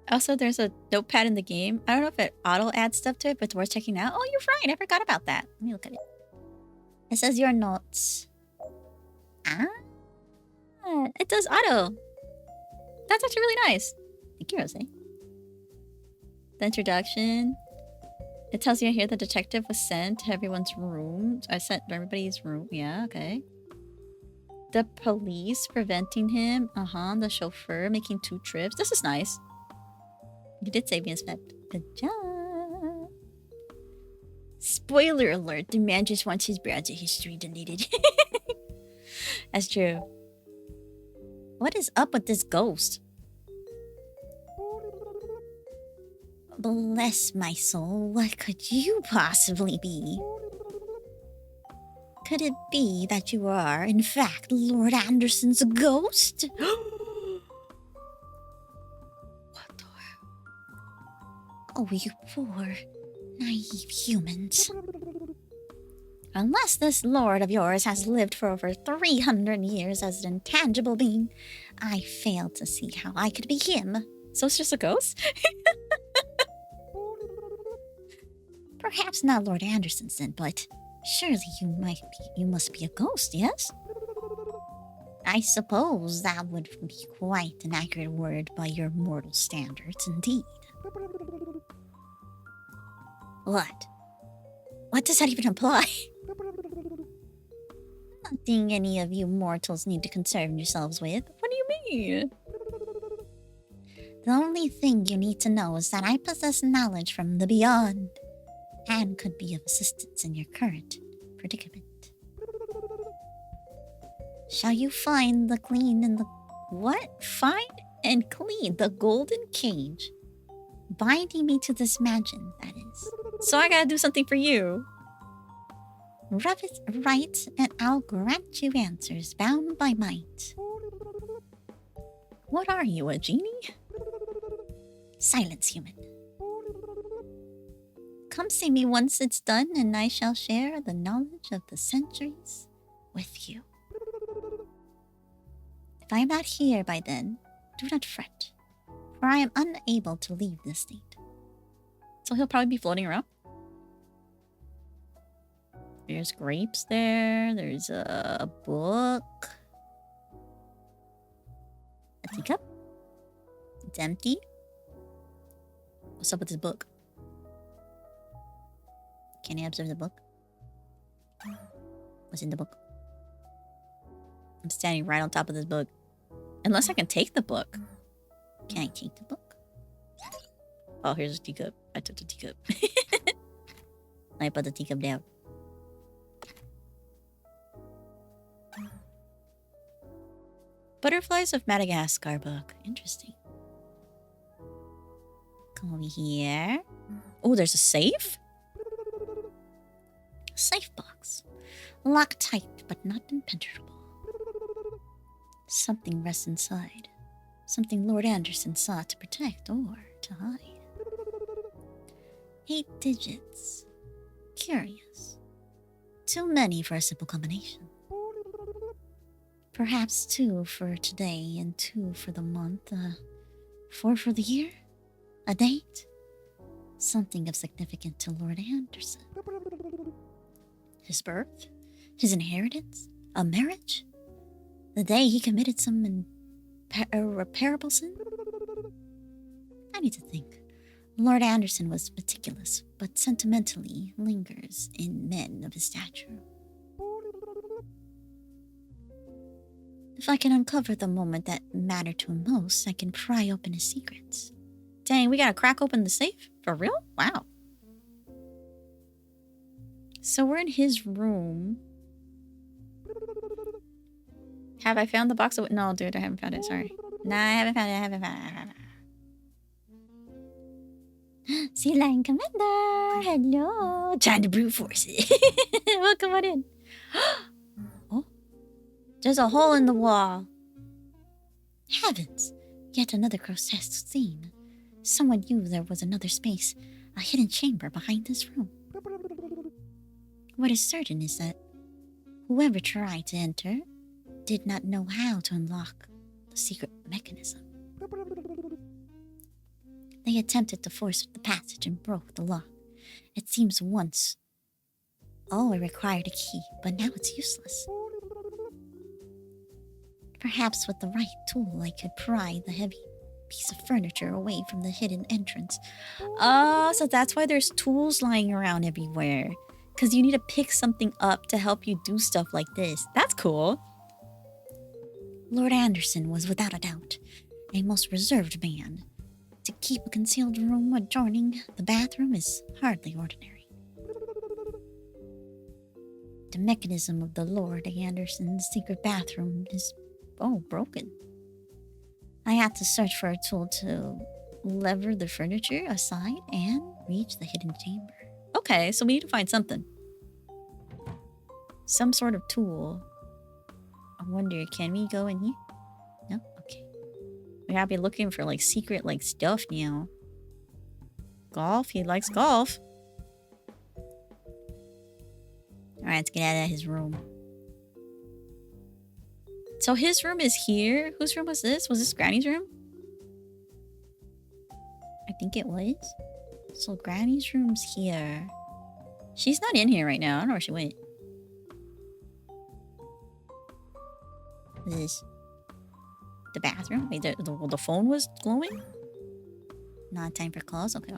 Also, there's a notepad in the game. I don't know if it auto adds stuff to it, but it's worth checking out. Oh, you're right. I forgot about that. Let me look at it. It says your notes. Ah, it does auto. That's actually really nice. Thank you, Rose. The introduction. It tells you here the detective was sent to everyone's room. I sent to everybody's room. Yeah, okay. The police preventing him. The chauffeur making 2 trips. This is nice. You did save me, Inspect. Good job. Spoiler alert, the man just wants his browser history deleted. That's true. What is up with this ghost? Bless my soul, what could you possibly be? Could it be that you are, in fact, Lord Anderson's ghost? Oh, you poor, naive humans. Unless this lord of yours has lived for over 300 years as an intangible being, I fail to see how I could be him. So it's just a ghost? Perhaps not Lord Anderson's then, but surely you must be a ghost, yes? I suppose that would be quite an accurate word by your mortal standards, indeed. What? What does that even imply? Nothing any of you mortals need to concern yourselves with. What do you mean? The only thing you need to know is that I possess knowledge from the beyond, and could be of assistance in your current predicament. Shall you find the clean and the... What? Find and clean the golden cage. Binding me to this mansion, that is. So I gotta do something for you. Rub it right, and I'll grant you answers bound by might. What are you, a genie? Silence, human. Come see me once it's done, and I shall share the knowledge of the centuries with you. If I am not here by then, do not fret, for I am unable to leave this state. So he'll probably be floating around. There's grapes there. There's a book. A teacup? It's empty. What's up with this book? Can I observe the book? What's in the book? I'm standing right on top of this book. Unless I can take the book. Can I take the book? Oh, here's a teacup. I took the teacup. I put the teacup down. Butterflies of Madagascar book. Interesting. Come over here. Oh, there's a safe? Safe box. Locked tight, but not impenetrable. Something rests inside. Something Lord Anderson sought to protect or to hide. 8 digits. Curious. Too many for a simple combination. Perhaps 2 for today and 2 for the month. 4 for the year? A date? Something of significance to Lord Anderson. His birth? His inheritance? A marriage? The day he committed some irreparable sin? I need to think. Lord Anderson was meticulous, but sentimentally lingers in men of his stature. If I can uncover the moment that mattered to him most, I can pry open his secrets. Dang, we gotta crack open the safe? For real? Wow. So we're in his room. Have I found the box of... No, dude, I haven't found it. Sorry. Nah, I haven't found it. Sea Lion Commander! Hello! Trying to brute force it. Welcome on in. Oh, there's a hole in the wall. Heavens! Yet another grotesque scene. Someone knew there was another space, a hidden chamber behind this room. What is certain is that whoever tried to enter did not know how to unlock the secret mechanism. They attempted to force the passage and broke the lock. It seems once all it required a key, but now it's useless. Perhaps with the right tool I could pry the heavy piece of furniture away from the hidden entrance. So that's why there's tools lying around everywhere. Because you need to pick something up to help you do stuff like this. That's cool. Lord Anderson was without a doubt a most reserved man. To keep a concealed room adjoining the bathroom is hardly ordinary. The mechanism of the Lord Anderson's secret bathroom is, broken. I had to search for a tool to lever the furniture aside and reach the hidden chamber. Okay, so we need to find something. Some sort of tool. I wonder, can we go in here? No? Okay. We gotta be looking for, like, secret, like, stuff now. Golf? He likes golf. Alright, let's get out of his room. So his room is here? Whose room was this? Was this Granny's room? I think it was. So Granny's room's here. She's not in here right now. I don't know where she went. What is this? The bathroom? Wait, the phone was glowing? Not time for calls? Okay.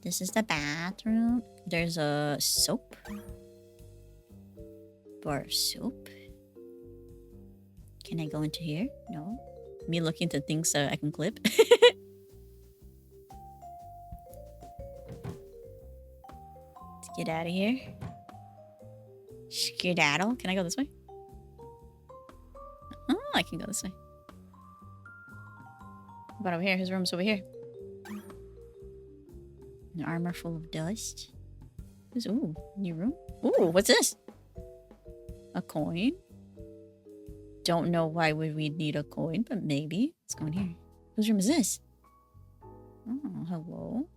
This is the bathroom. There's a soap. Bar of soap. Can I go into here? No. Me looking to things I can clip. Let's get out of here. Skedaddle. Can I go this way? Oh, I can go this way. What about over here? His room's over here. An armor full of dust. Ooh, new room. Ooh, what's this? A coin. Don't know why would we need a coin, but maybe. Let's go in here. Whose room is this? Oh, hello.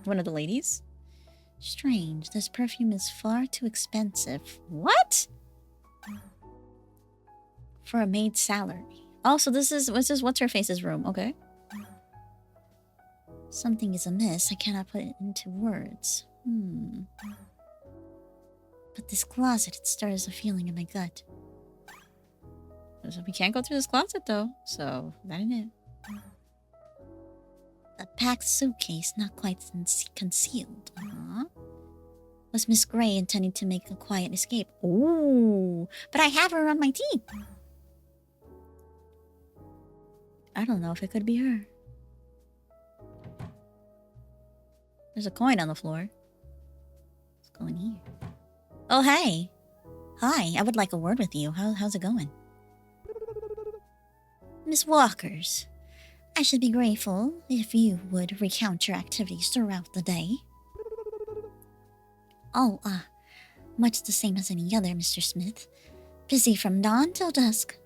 One of the ladies? Strange, this perfume is far too expensive. What? For a maid's salary. Oh, so this is what's her face's room? Okay. Something is amiss. I cannot put it into words. But this closet, it stirs a feeling in my gut. So we can't go through this closet though. So that ain't it. A packed suitcase, not quite concealed. Was Miss Gray intending to make a quiet escape? Ooh, but I have her on my team. I don't know if it could be her. There's a coin on the floor. Let's go in here. Oh, hey. Hi, I would like a word with you. How's it going? Miss Walkers, I should be grateful if you would recount your activities throughout the day. Oh, much the same as any other, Mr. Smith. Busy from dawn till dusk.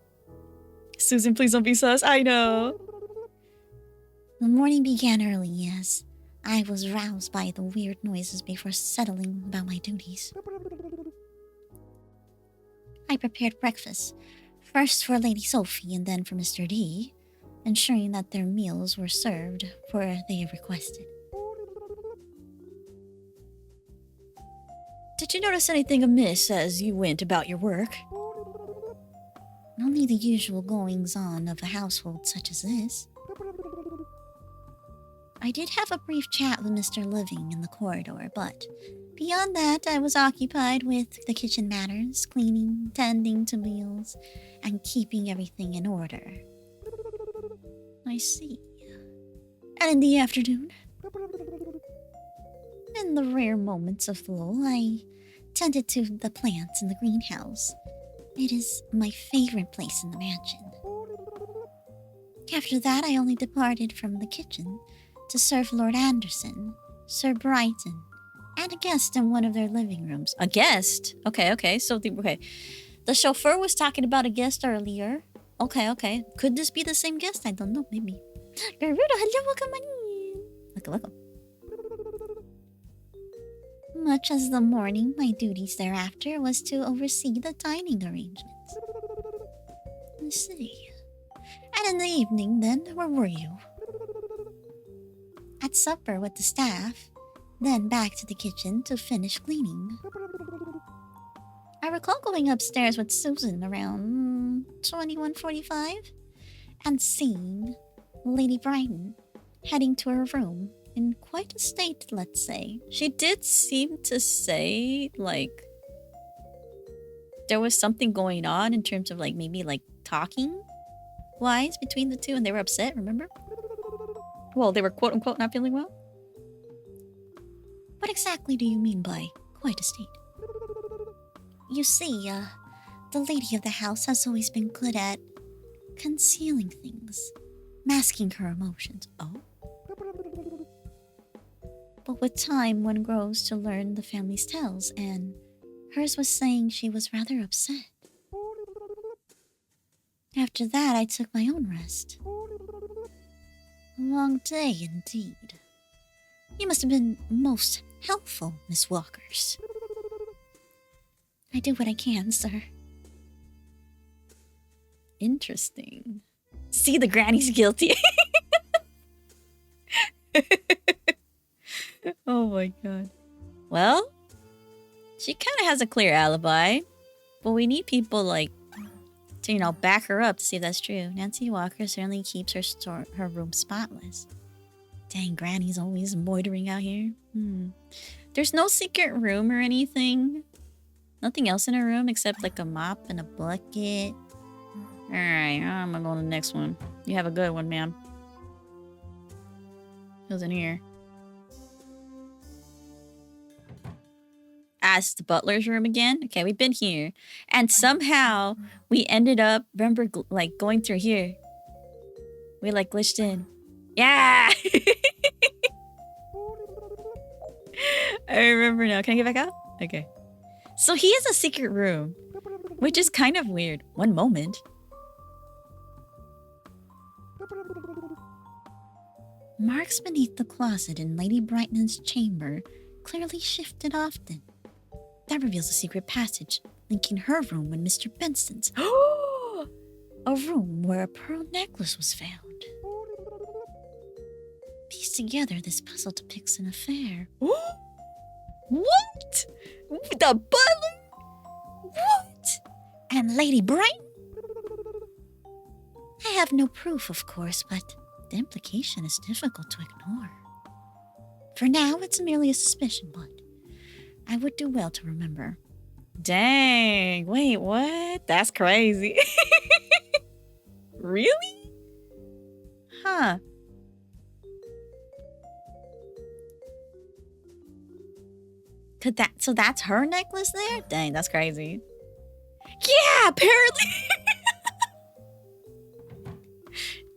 Susan, please don't be sus. I know. The morning began early as I was roused by the weird noises before settling about my duties. I prepared breakfast, first for Lady Sophie and then for Mr. D, ensuring that their meals were served where they requested. Did you notice anything amiss as you went about your work? Only the usual goings-on of a household such as this. I did have a brief chat with Mr. Living in the corridor, but beyond that, I was occupied with the kitchen matters, cleaning, tending to meals, and keeping everything in order. I see. And in the afternoon, in the rare moments of lull, I tended to the plants in the greenhouse. It is my favorite place in the mansion. After that, I only departed from the kitchen to serve Lord Anderson, Sir Brighton, and a guest in one of their living rooms. A guest? Okay. So, the chauffeur was talking about a guest earlier. Okay. Could this be the same guest? I don't know, maybe. Garuda, hello, welcome in. Welcome. Much as the morning, my duties thereafter was to oversee the dining arrangements. I see. And in the evening, then, where were you? At supper with the staff, then back to the kitchen to finish cleaning. I recall going upstairs with Susan around 21:45 and seeing Lady Brighton heading to her room in quite a state, let's say. She did seem to say, like, there was something going on in terms of, like, maybe, like, talking-wise between the two, and they were upset, remember? Well, they were quote-unquote not feeling well? What exactly do you mean by quite a state? You see, the lady of the house has always been good at concealing things, masking her emotions. Oh? But with time, one grows to learn the family's tales, and hers was saying she was rather upset. After that, I took my own rest. A long day indeed. You must have been most helpful, Miss Walkers. I do what I can, sir. Interesting. See, the granny's guilty. Oh my god. Well, she kind of has a clear alibi, but we need people like to, back her up to see if that's true. Nancy Walker certainly keeps her room spotless. Dang, Granny's always loitering out here. There's no secret room or anything. Nothing else in her room except like a mop and a bucket. Alright, I'm gonna go to the next one. You have a good one, ma'am. Who's in here? It's the butler's room again. Okay, we've been here. And somehow we ended up, remember, like going through here. We like glitched in. Yeah! I remember now. Can I get back out? Okay. So he has a secret room, which is kind of weird. One moment. Marks beneath the closet in Lady Brighton's chamber clearly shifted often. That reveals a secret passage linking her room and Mr. Benson's. A room where a pearl necklace was found. Pieced together, this puzzle depicts an affair. What? The butler? What? And Lady Brighton? I have no proof, of course, but the implication is difficult to ignore. For now, it's merely a suspicion, but I would do well to remember. Dang. Wait, what? That's crazy. Really? Huh. So that's her necklace there? Dang, that's crazy. Yeah, apparently.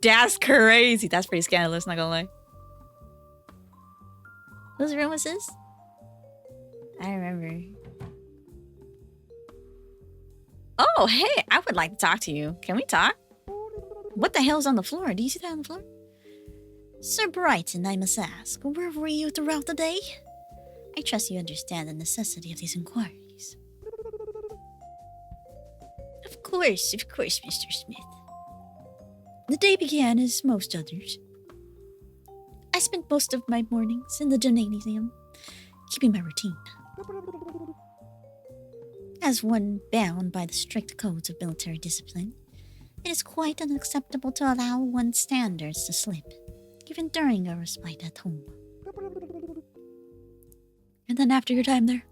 That's crazy. That's pretty scandalous, not gonna lie. Whose room was this? I remember. Oh, hey, I would like to talk to you. Can we talk? What the hell's on the floor? Do you see that on the floor? Sir Brighton, I must ask, where were you throughout the day? I trust you understand the necessity of these inquiries. Of course, Mr. Smith. The day began as most others. I spent most of my mornings in the gymnasium, keeping my routine. As one bound by the strict codes of military discipline, It is quite unacceptable to allow one's standards to slip, even during a respite at home. And then after your time there?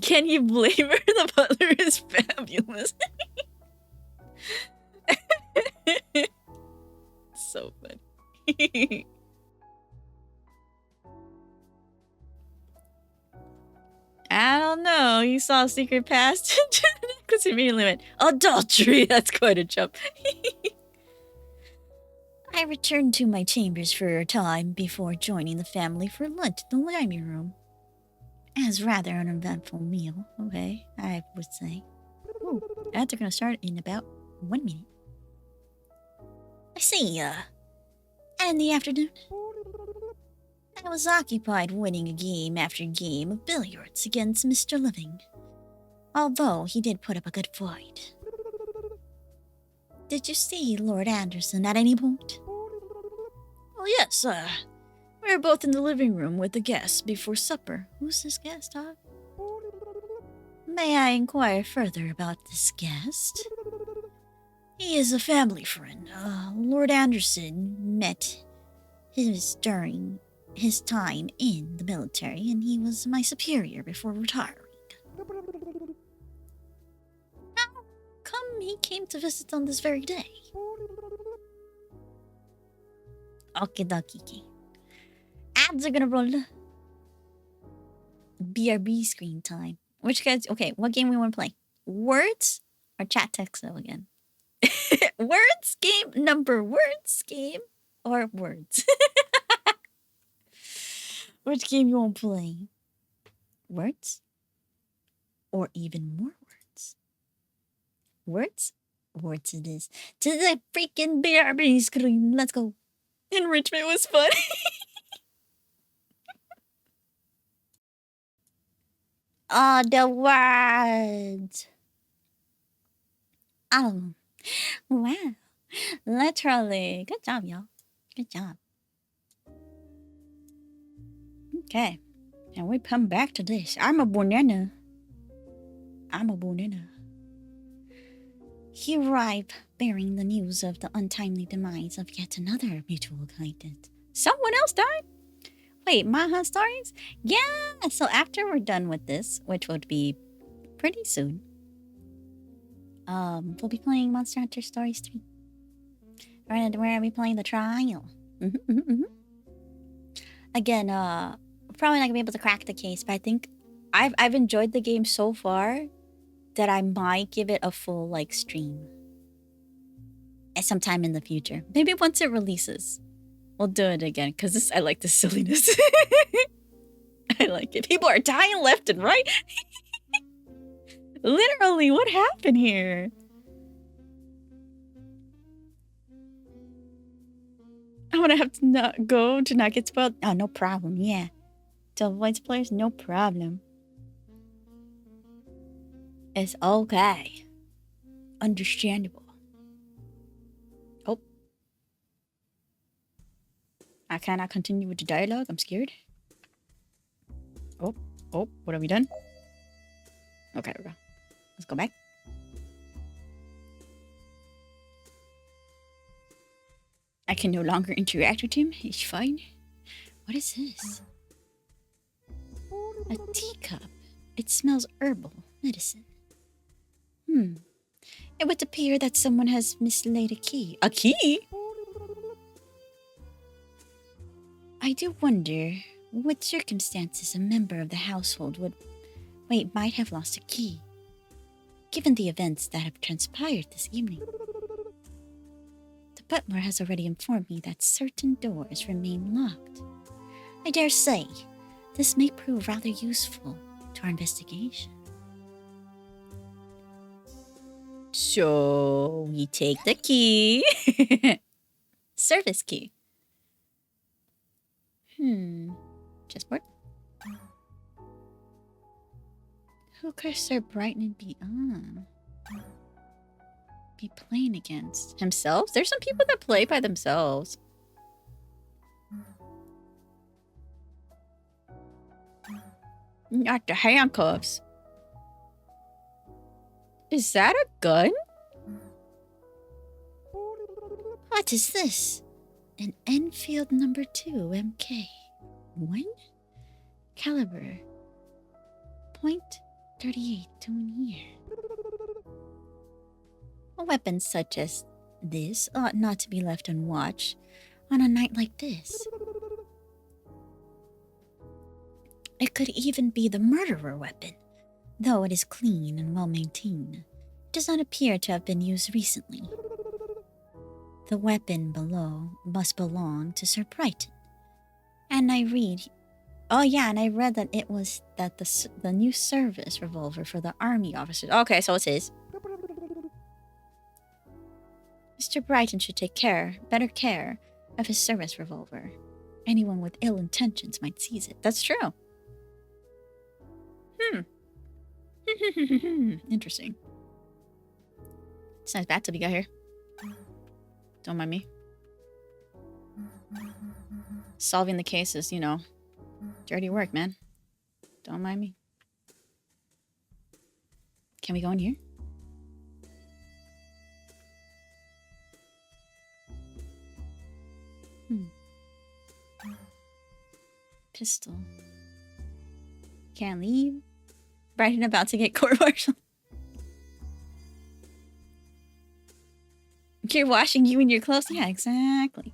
Can you blame her? The butler is fabulous. So funny. I don't know. He saw a secret past because he immediately went, adultery. That's quite a jump. I returned to my chambers for a time before joining the family for lunch in the dining room. It was rather an uneventful meal, okay, I would say. Ooh, ads are going to start in about 1 minute. I see, and in the afternoon, I was occupied winning a game after game of billiards against Mr. Living, although he did put up a good fight. Did you see Lord Anderson at any point? Oh, yes, we were both in the living room with the guests before supper. Who's this guest, huh? May I inquire further about this guest? He is a family friend. Lord Anderson met his during his time in the military, and he was my superior before retiring. How come he came to visit on this very day? Okie dokie. Ads are gonna roll. BRB screen time. Which guys? Okay, what game we want to play? Words or chat text though again? Words game, number words game, or words? Which game you want to play? Words? Or even more words? Words? Words it is. To the freaking BRB screen. Let's go. Enrichment was fun. Oh, the words. Oh, wow. Literally. Good job, y'all. Good job. Okay. And we come back to this. I'm a banana. He arrived bearing the news of the untimely demise of yet another mutual acquaintance. Someone else died? Wait, Maha stories? Yeah! So after we're done with this, which would be pretty soon, we'll be playing Monster Hunter Stories 3. Right, where are we playing the trial? Again, probably not gonna be able to crack the case, but I think I've enjoyed the game so far that I might give it a full stream at some time in the future. Maybe once it releases, we'll do it again because I like the silliness. I like it. People are dying left and right. Literally, what happened here? I'm gonna have to not go to not get spoiled. Oh, no problem. Yeah, to avoid spoilers, no problem. It's okay. Understandable. Oh. I cannot continue with the dialogue. I'm scared. Oh, what have we done? Okay, there we go. Let's go back. I can no longer interact with him. It's fine. What is this? A teacup. It smells herbal. Medicine. It would appear that someone has mislaid a key. A key? I do wonder what circumstances a member of the household might have lost a key, given the events that have transpired this evening. The butler has already informed me that certain doors remain locked. I dare say this may prove rather useful to our investigation. So we take the key. Service key. Chessboard. Who could Sir Brighton be on? Be playing against himself? There's some people that play by themselves. Not the handcuffs. Is that a gun? What is this? An Enfield number 2 MK. When? Caliber. .38 to an ear. A weapon such as this ought not to be left unwatched on a night like this. It could even be the murderer weapon, though it is clean and well maintained. It does not appear to have been used recently. The weapon below must belong to Sir Brighton. And I read... Oh yeah, and I read that it was the new service revolver for the army officers. Okay, so it's his. Mr. Brighton should take better care of his service revolver. Anyone with ill intentions might seize it. That's true. Interesting. It's a nice bathtub you got here. Don't mind me. Solving the cases, you know. Dirty work, man. Don't mind me. Can we go in here? Pistol. Can't leave. Brighton about to get court-martialed. You're washing you and your clothes? Yeah, exactly.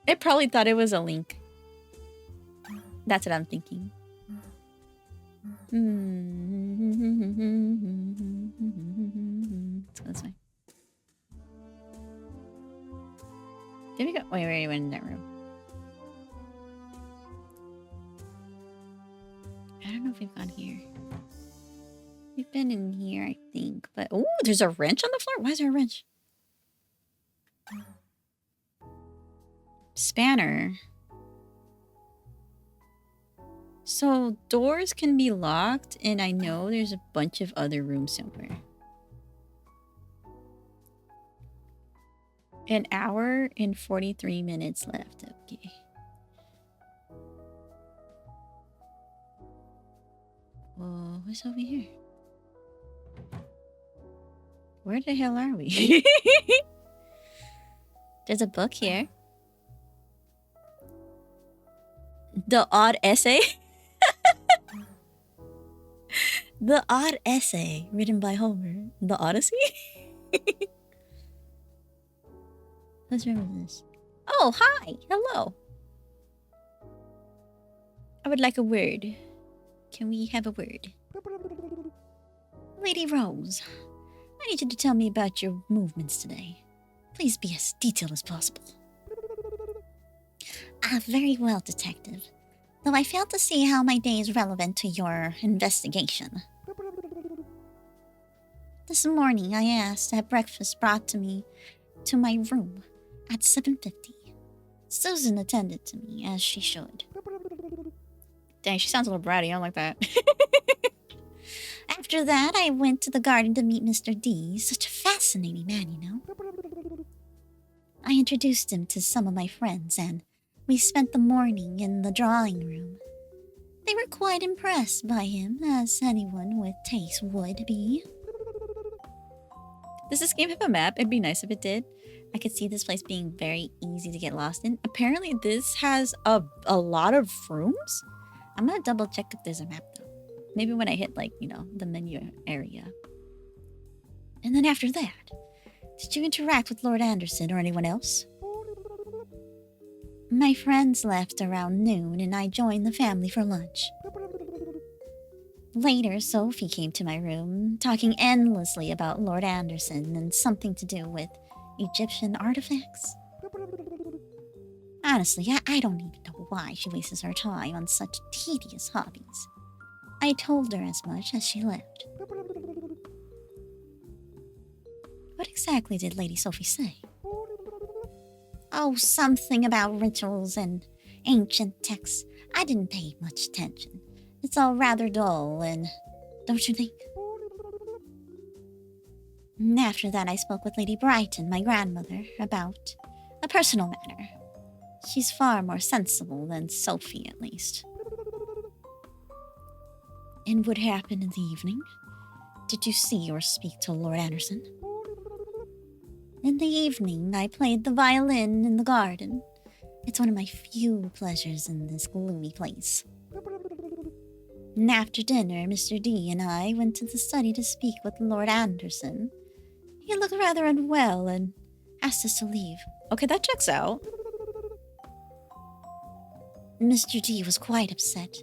It probably thought it was a link. That's what I'm thinking. Let's go this way. Did we go? Wait, we already went in that room. I don't know if we've gone here. We've been in here, I think. But, oh, there's a wrench on the floor? Why is there a wrench? Spanner. So, doors can be locked, and I know there's a bunch of other rooms somewhere. An hour and 43 minutes left. Okay. Whoa, what's over here? Where the hell are we? There's a book here. The Odd Essay? The Odd Essay, written by Homer. The Odyssey? What's wrong with this? Oh, hi! Hello! I would like a word. Can we have a word? Lady Rose, I need you to tell me about your movements today. Please be as detailed as possible. Very well, Detective. Though I fail to see how my day is relevant to your investigation. This morning, I asked to have breakfast brought to me to my room at 7:50. Susan attended to me, as she should. Dang, she sounds a little bratty. I don't like that. After that, I went to the garden to meet Mr. D. Such a fascinating man, you know. I introduced him to some of my friends, and we spent the morning in the drawing room. They were quite impressed by him, as anyone with taste would be. Does this game have a map? It'd be nice if it did. I could see this place being very easy to get lost in. Apparently, this has a lot of rooms. I'm gonna double check if there's a map, though. Maybe when I hit, like, you know, the menu area. And then after that, did you interact with Lord Anderson or anyone else? My friends left around noon, and I joined the family for lunch. Later, Sophie came to my room, talking endlessly about Lord Anderson and something to do with Egyptian artifacts. Honestly, I don't even know why she wastes her time on such tedious hobbies. I told her as much as she left. What exactly did Lady Sophie say? Oh, something about rituals and ancient texts. I didn't pay much attention. It's all rather dull, and don't you think? And after that, I spoke with Lady Brighton, my grandmother, about a personal matter. She's far more sensible than Sophie, at least. And what happened in the evening? Did you see or speak to Lord Anderson? In the evening, I played the violin in the garden. It's one of my few pleasures in this gloomy place. And after dinner, Mr. D and I went to the study to speak with Lord Anderson. He looked rather unwell and asked us to leave. Okay, that checks out. Mr. D was quite upset.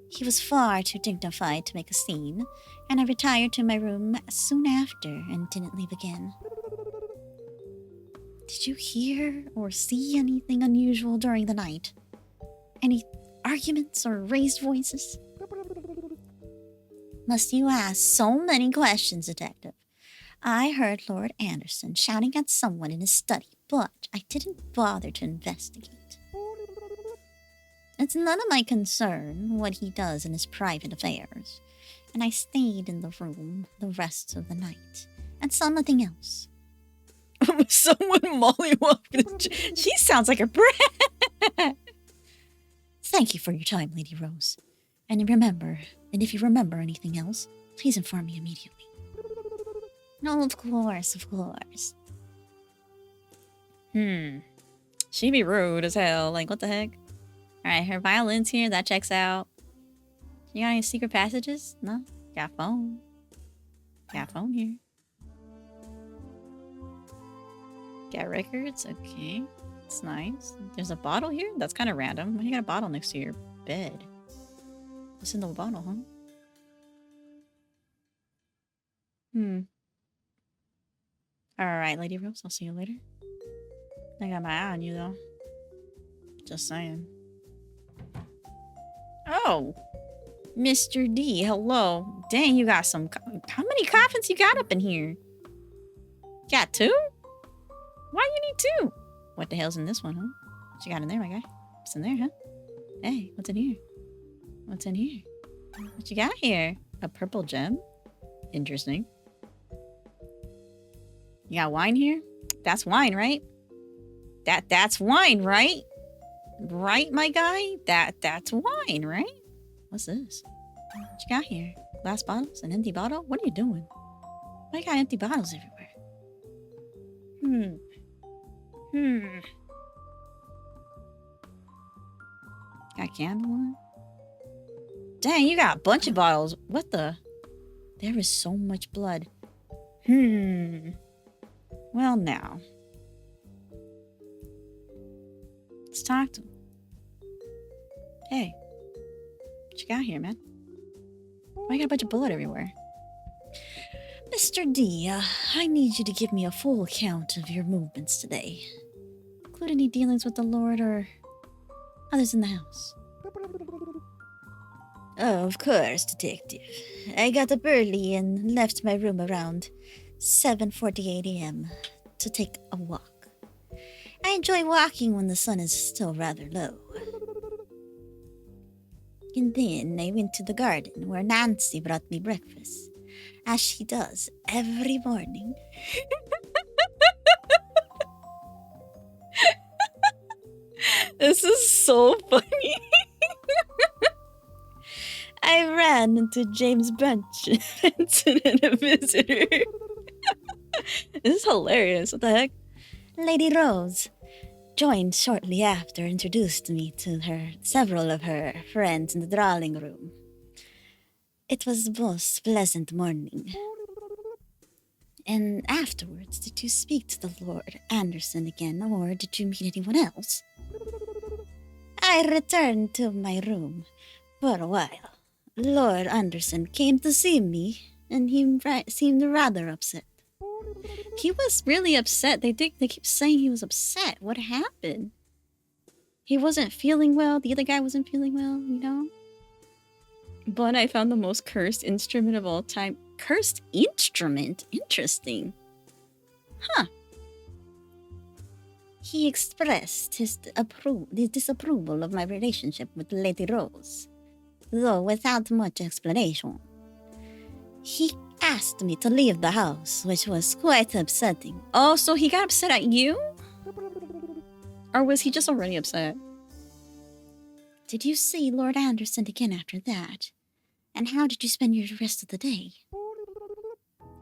He was far too dignified to make a scene, and I retired to my room soon after and didn't leave again. Did you hear or see anything unusual during the night? Any arguments or raised voices? Must you ask so many questions, Detective? I heard Lord Anderson shouting at someone in his study, but I didn't bother to investigate. It's none of my concern what he does in his private affairs, and I stayed in the room the rest of the night and saw nothing else. Someone mollywopped. She sounds like a brat. Thank you for your time, Lady Rose. And if you remember anything else, please inform me immediately. No, of course. She be rude as hell. Like, what the heck? Alright, her violin's here. That checks out. You got any secret passages? No? Got a phone. Got a phone here. Got records. Okay. It's nice. There's a bottle here? That's kind of random. Why you got a bottle next to your bed? What's in the bottle, huh? Alright, Lady Rose. I'll see you later. I got my eye on you, though. Just saying. Oh! Mr. D, hello. Dang, you got some... How many coffins you got up in here? Got two? Why you need two? What the hell's in this one, huh? What you got in there, my guy? What's in there, huh? Hey, what's in here? What's in here? What you got here? A purple gem? Interesting. You got wine here? That's wine, right? That's wine, right? Right, my guy? That's wine, right? What's this? What you got here? Glass bottles? An empty bottle? What are you doing? Why you got empty bottles everywhere? Got a candle on? Dang, you got a bunch of bottles. What the? There is so much blood. Well, now. Let's talk to him. Hey. What you got here, man? Why you got a bunch of blood everywhere? Mr. D, I need you to give me a full account of your movements today. Include any dealings with the Lord or others in the house. Oh, of course, Detective. I got up early and left my room around 7:48 a.m. to take a walk. I enjoy walking when the sun is still rather low. And then I went to the garden where Nancy brought me breakfast, as she does every morning. This is so funny. I ran into James Benson and a visitor. This is hilarious. What the heck? Lady Rose joined shortly after, introduced me to several of her friends in the drawing room. It was the most pleasant morning. And afterwards, did you speak to the Lord Anderson again, or did you meet anyone else? I returned to my room for a while. Lord Anderson came to see me, and he seemed rather upset. He was really upset. They keep saying he was upset. What happened? He wasn't feeling well. The other guy wasn't feeling well, you know? But I found the most cursed instrument of all time. Cursed instrument? Interesting. Huh. He expressed his disapproval of my relationship with Lady Rose, though without much explanation. He asked me to leave the house, which was quite upsetting. Oh, so he got upset at you? Or was he just already upset? Did you see Lord Anderson again after that? And how did you spend your rest of the day?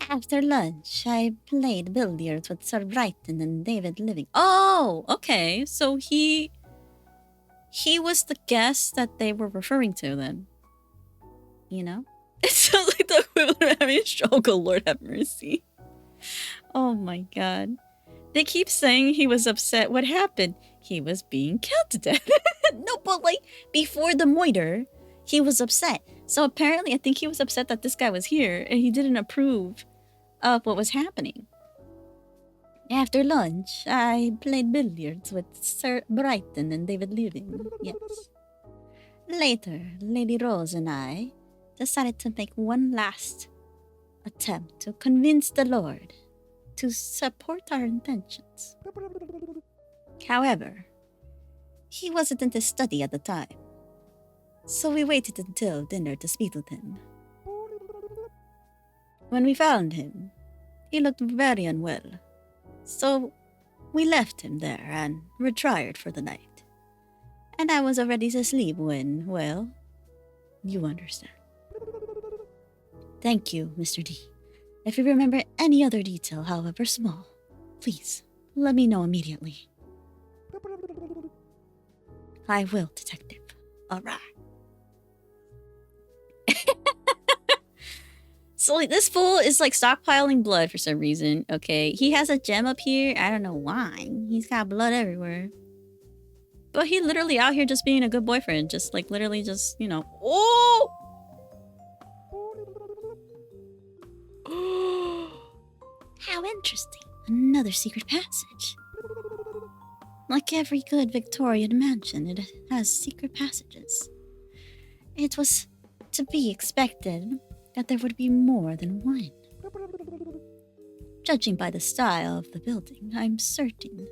After lunch, I played billiards with Sir Brighton and David Living. Oh, okay. So he was the guest that they were referring to then. You know? It sounds like the equivalent of having a stroke. Oh, Lord have mercy. Oh my god. They keep saying he was upset. What happened? He was being killed to death. No, but like before the moiter, he was upset. So apparently I think he was upset that this guy was here and he didn't approve of what was happening. After lunch, I played billiards with Sir Brighton and David Living. Yes. Later, Lady Rose and I decided to make one last attempt to convince the Lord to support our intentions. However, he wasn't in the study at the time, so we waited until dinner to speak with him. When we found him, he looked very unwell, so we left him there and retired for the night. And I was already asleep when, well, you understand. Thank you, Mr. D. If you remember any other detail, however small, please let me know immediately. I will, Detective. Alright. So like, this fool is like stockpiling blood for some reason, okay? He has a gem up here. I don't know why. He's got blood everywhere. But he literally out here just being a good boyfriend. Just like literally just, you know. Oh! How interesting. Another secret passage. Like every good Victorian mansion, it has secret passages. It was to be expected that there would be more than one. Judging by the style of the building, I'm certain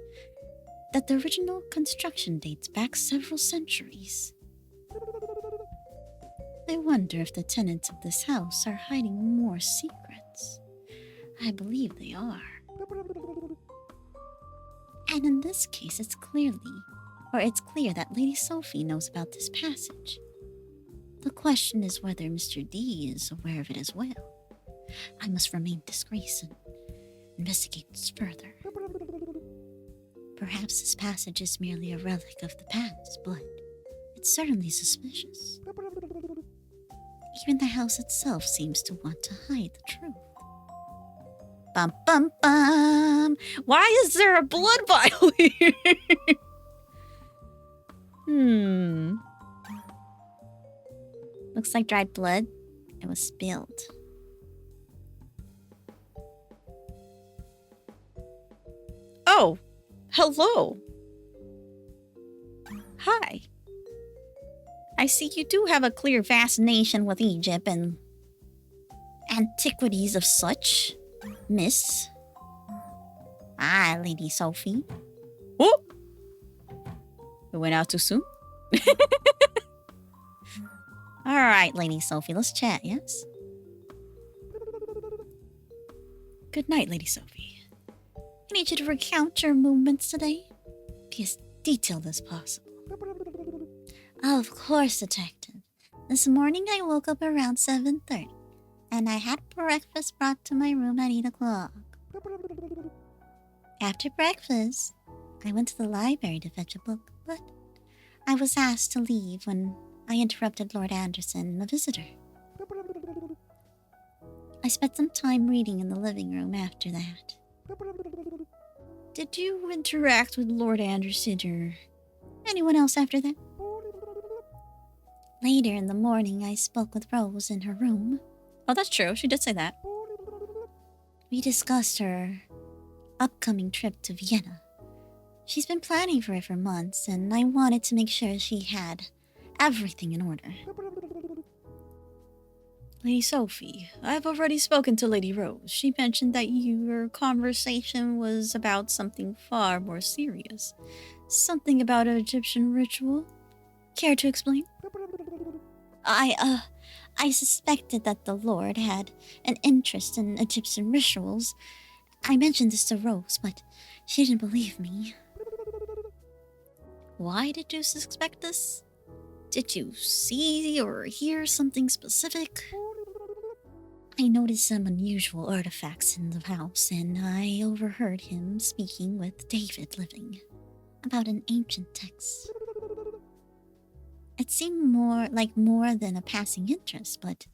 that the original construction dates back several centuries. I wonder if the tenants of this house are hiding more secrets. I believe they are. And in this case, it's clear that Lady Sophie knows about this passage. The question is whether Mr. D is aware of it as well. I must remain discreet and investigate this further. Perhaps this passage is merely a relic of the past, but it's certainly suspicious. Even the house itself seems to want to hide the truth. Bum bum bum. Why is there a blood vial here? Looks like dried blood. It was spilled. Oh, hello. Hi. I see you do have a clear fascination with Egypt and Antiquities of such, Miss. Ah, Lady Sophie. Oh! We went out too soon? Alright, Lady Sophie, let's chat, yes? Good night, Lady Sophie. I need you to recount your movements today. Be as detailed as possible. Of course, Detective. This morning I woke up around 7:30, and I had breakfast brought to my room at 8 o'clock. After breakfast, I went to the library to fetch a book, but I was asked to leave when I interrupted Lord Anderson, a visitor. I spent some time reading in the living room after that. Did you interact with Lord Anderson or anyone else after that? Later in the morning, I spoke with Rose in her room. Oh, that's true. She did say that. We discussed her upcoming trip to Vienna. She's been planning for it for months, and I wanted to make sure she had everything in order. Lady Sophie, I've already spoken to Lady Rose. She mentioned that your conversation was about something far more serious. Something about an Egyptian ritual. Care to explain? I suspected that the Lord had an interest in Egyptian rituals. I mentioned this to Rose, but she didn't believe me. Why did you suspect this? Did you see or hear something specific? I noticed some unusual artifacts in the house, and I overheard him speaking with David Living about an ancient text. It seemed more than a passing interest, but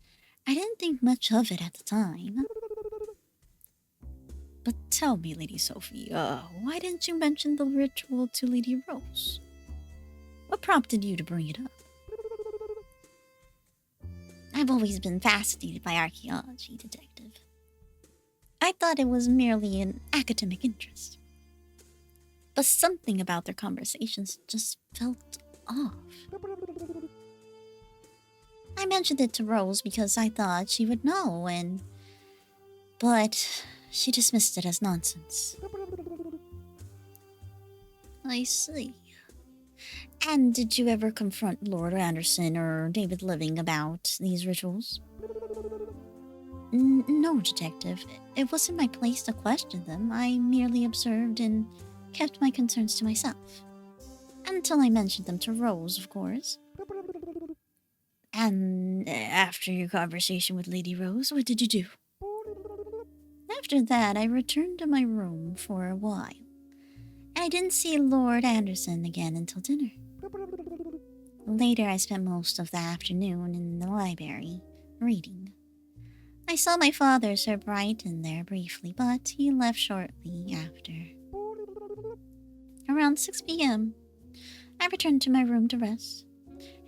I didn't think much of it at the time. But tell me, Lady Sophie, why didn't you mention the ritual to Lady Rose? What prompted you to bring it up? I've always been fascinated by archaeology, Detective. I thought it was merely an academic interest. But something about their conversations just felt off. I mentioned it to Rose because I thought she would know, but she dismissed it as nonsense. I see. And did you ever confront Lord Anderson or David Living about these rituals? No, Detective. It wasn't my place to question them. I merely observed and kept my concerns to myself. Until I mentioned them to Rose, of course. And after your conversation with Lady Rose, what did you do? After that, I returned to my room for a while. And I didn't see Lord Anderson again until dinner. Later, I spent most of the afternoon in the library, reading. I saw my father, Sir Brighton, there briefly, but he left shortly after. Around 6 p.m., I returned to my room to rest.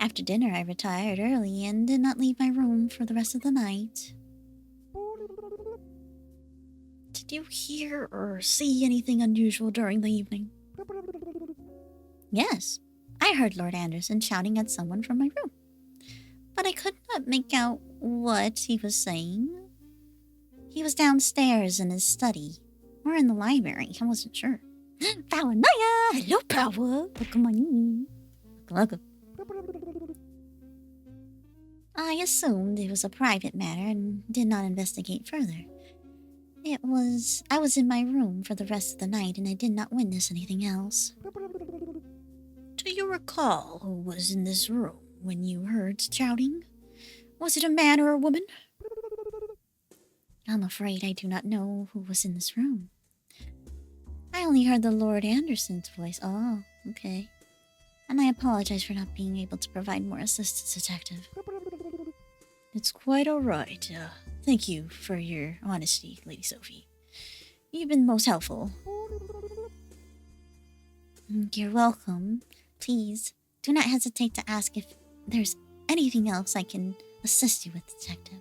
After dinner, I retired early and did not leave my room for the rest of the night. Did you hear or see anything unusual during the evening? Yes, I heard Lord Anderson shouting at someone from my room, but I could not make out what he was saying. He was downstairs in his study, or in the library, I wasn't sure. Power Naya! Hello, Power! Welcome on in. Welcome. I assumed it was a private matter and did not investigate further. I was in my room for the rest of the night and I did not witness anything else. Do you recall who was in this room when you heard shouting? Was it a man or a woman? I'm afraid I do not know who was in this room. I only heard the Lord Anderson's voice. Oh, okay. And I apologize for not being able to provide more assistance, Detective. It's quite alright. Thank you for your honesty, Lady Sophie. You've been most helpful. You're welcome. Please, do not hesitate to ask if there's anything else I can assist you with, Detective.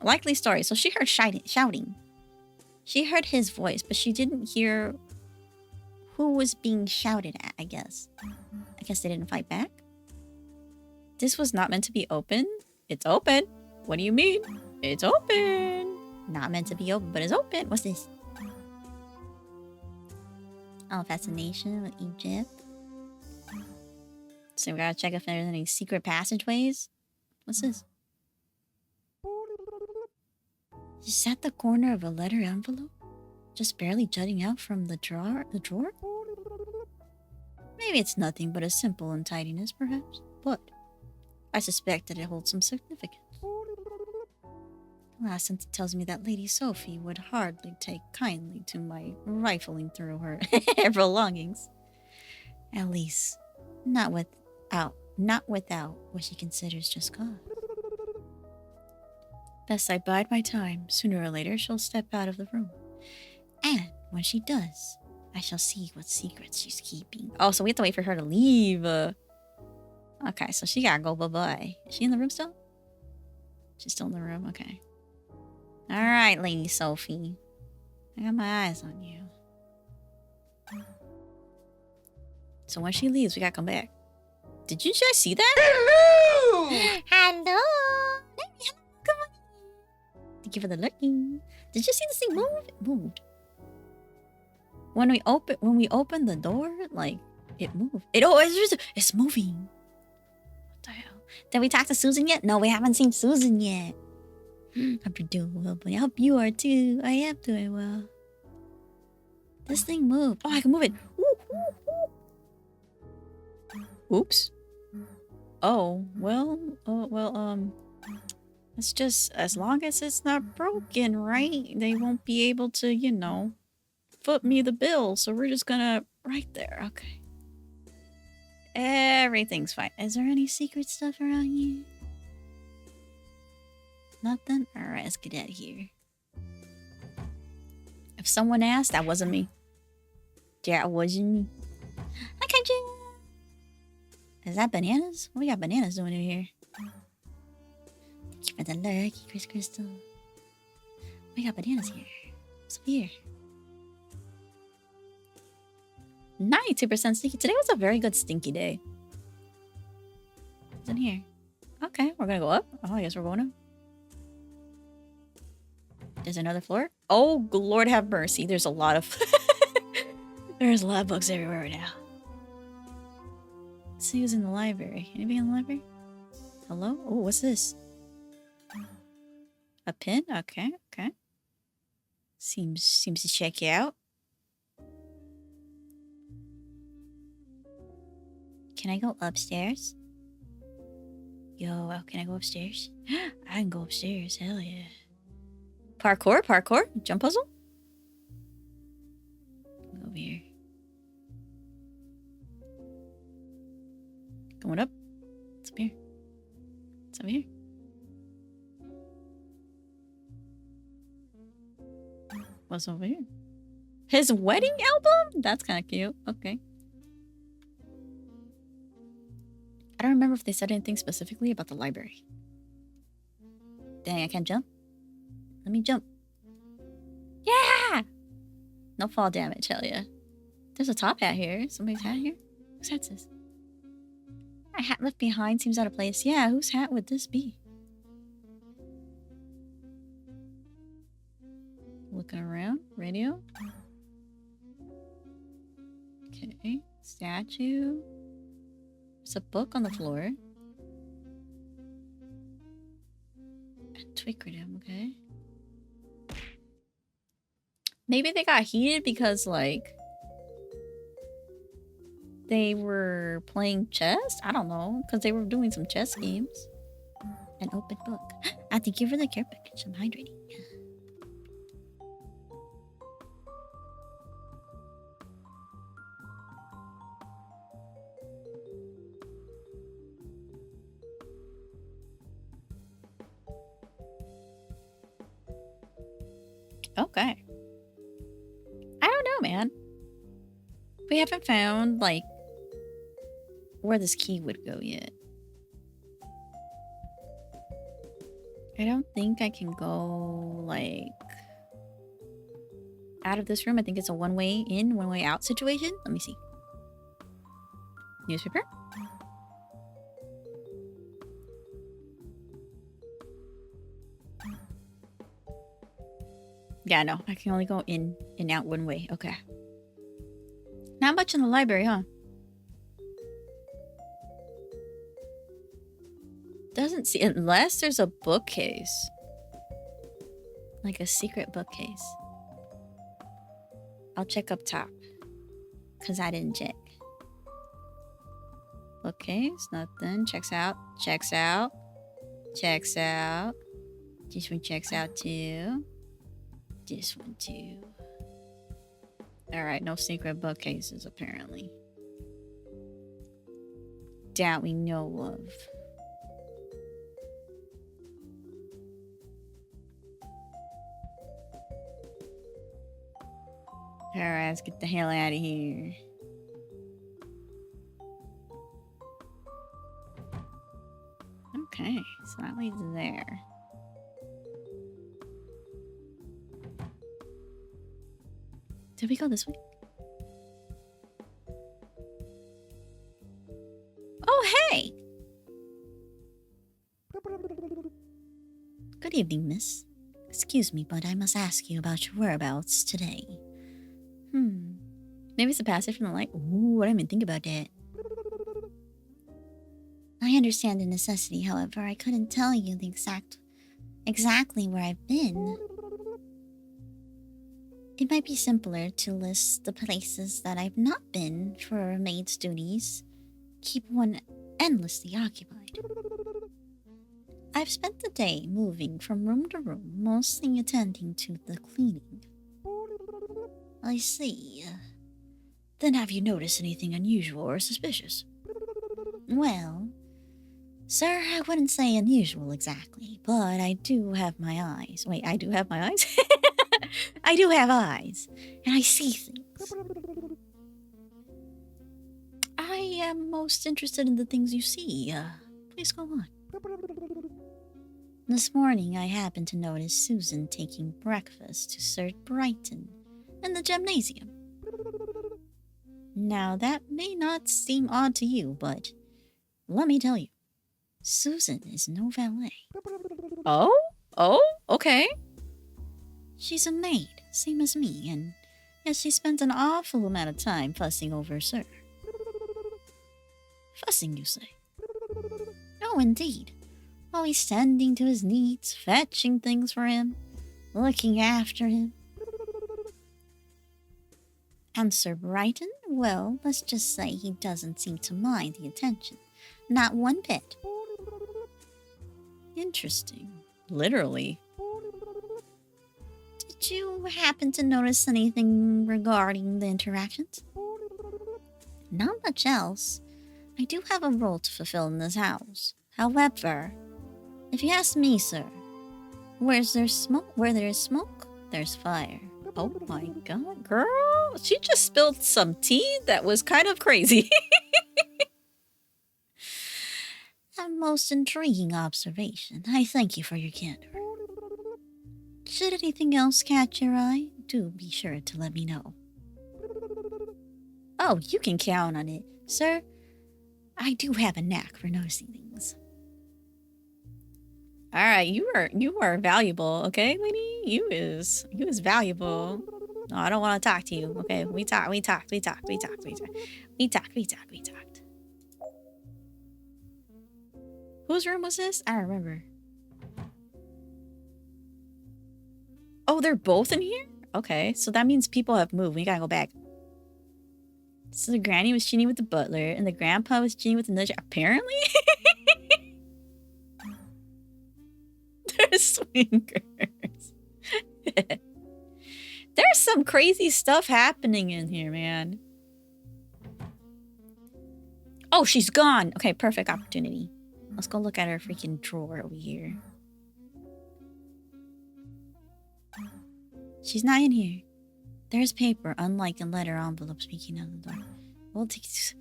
Likely story. So she heard shouting. She heard his voice, but she didn't hear who was being shouted at, I guess. I guess they didn't fight back. This was not meant to be open. It's open. What do you mean? It's open. Not meant to be open, but it's open. What's this? Oh, fascination with Egypt. So we gotta check if there's any secret passageways. What's this? Is that the corner of a letter envelope? Just barely jutting out from the drawer? Maybe it's nothing but a simple untidiness, perhaps. But I suspect that it holds some significance. Last sentence tells me that Lady Sophie would hardly take kindly to my rifling through her belongings. At least, not without what she considers just cause. Best I bide my time. Sooner or later, she'll step out of the room. And when she does, I shall see what secrets she's keeping. Oh, so we have to wait for her to leave. Okay, so she gotta go bye-bye. Is she in the room still? She's still in the room? Okay. Alright, Lady Sophie. I got my eyes on you. So when she leaves, we gotta come back. Did you guys see that? Hello! Hello! Come on. Thank you for the looking. Did you see this thing move? It moved. When we open the door, like, it moved. It's moving. What the hell? Did we talk to Susan yet? No, we haven't seen Susan yet. Hope you're doing well, but I hope you are too. I am doing well. This thing moved. Oh, I can move it. Ooh, ooh, ooh. Oops. Oh, well, it's just as long as it's not broken, right? They won't be able to, you know, foot me the bill. So we're just gonna right there. Okay. Everything's fine. Is there any secret stuff around here? Nothing? Alright, let's get out of here. If someone asked, that wasn't me. That wasn't me. Hi, Kaiju! Is that bananas? What we got bananas doing in here? Thank you for the lurky, Chris Crystal. We got bananas here. What's up here? 92% stinky. Today was a very good stinky day. What's in here? Okay, we're gonna go up. Oh, I guess we're going up. There's another floor. Oh, Lord have mercy. There's a lot of... There's a lot of books everywhere right now. Let's see who's in the library. Anybody in the library? Hello? Oh, what's this? A pin? Okay, okay. Seems to check you out. Can I go upstairs? Yo, can I go upstairs? I can go upstairs. Hell yeah. Parkour? Jump puzzle? Over here. Going up. What's up here? What's up here? What's over here? His wedding album? That's kind of cute. Okay. I don't remember if they said anything specifically about the library. Dang, I can't jump? Let me jump. Yeah! No fall damage, hell yeah. There's a top hat here. Somebody's hat here? Whose hat's this? My hat left behind seems out of place. Yeah, whose hat would this be? Looking around. Radio. Okay. Statue. There's a book on the floor. Twickerdim, okay. Maybe they got heated because, like, they were playing chess? I don't know. Because they were doing some chess games. An open book. I thank you for the care package. I'm hydrating. Okay. I don't know, man. We haven't found, like, where this key would go yet. I don't think I can go, like, out of this room. I think it's a one-way in, one-way out situation. Let me see. Newspaper? Yeah, no. I can only go in and out one way. Okay. Not much in the library, huh? Doesn't see... Unless there's a bookcase. Like a secret bookcase. I'll check up top. Because I didn't check. Bookcase. Nothing. Checks out. Checks out. Checks out. This one checks out too. This one too. Alright, no secret bookcases apparently. That we know of. Alright, let's get the hell out of here. Okay, so that leads there. Did we go this way? Oh, hey! Good evening, miss. Excuse me, but I must ask you about your whereabouts today. Maybe it's a passage from the light. Ooh, I didn't even think about that. I understand the necessity, however, I couldn't tell you the exactly where I've been. It might be simpler to list the places that I've not been for maid's duties. keep one endlessly occupied. I've spent the day moving from room to room, mostly attending to the cleaning. I see. Then have you noticed anything unusual or suspicious? Well, sir, I wouldn't say unusual exactly, but I do have my eyes. Wait, I do have my eyes? I do have eyes, and I see things. I am most interested in the things you see. Please go on. This morning, I happened to notice Susan taking breakfast to Sir Brighton in the gymnasium. Now, that may not seem odd to you, but let me tell you, Susan is no valet. Oh? Oh? Okay. She's a maid, same as me, and yes, she spends an awful amount of time fussing over Sir. Fussing, you say? Oh, indeed. Always tending to his needs, fetching things for him, looking after him. And Sir Brighton? Well, let's just say he doesn't seem to mind the attention. Not one bit. Interesting. Literally. Did you happen to notice anything regarding the interactions? Not much else. I do have a role to fulfill in this house. However, if you ask me, sir, where there's smoke, there's fire. Oh my god, girl. She just spilled some tea that was kind of crazy. A most intriguing observation. I thank you for your candor. Should anything else catch your eye, do be sure to let me know. Oh, you can count on it, sir. I do have a knack for noticing things. All right, you are valuable, okay, lady? You is valuable. No, I don't want to talk to you. Okay, we talked. Whose room was this? I don't remember. Oh, they're both in here? Okay, so that means people have moved. We gotta go back. So the granny was cheating with the butler, and the grandpa was cheating with another. Apparently? They're swingers. There's some crazy stuff happening in here, man. Oh, she's gone. Okay, perfect opportunity. Let's go look at her freaking drawer over here. She's not in here. There's paper, unlike a letter envelope speaking of the door. We'll take this.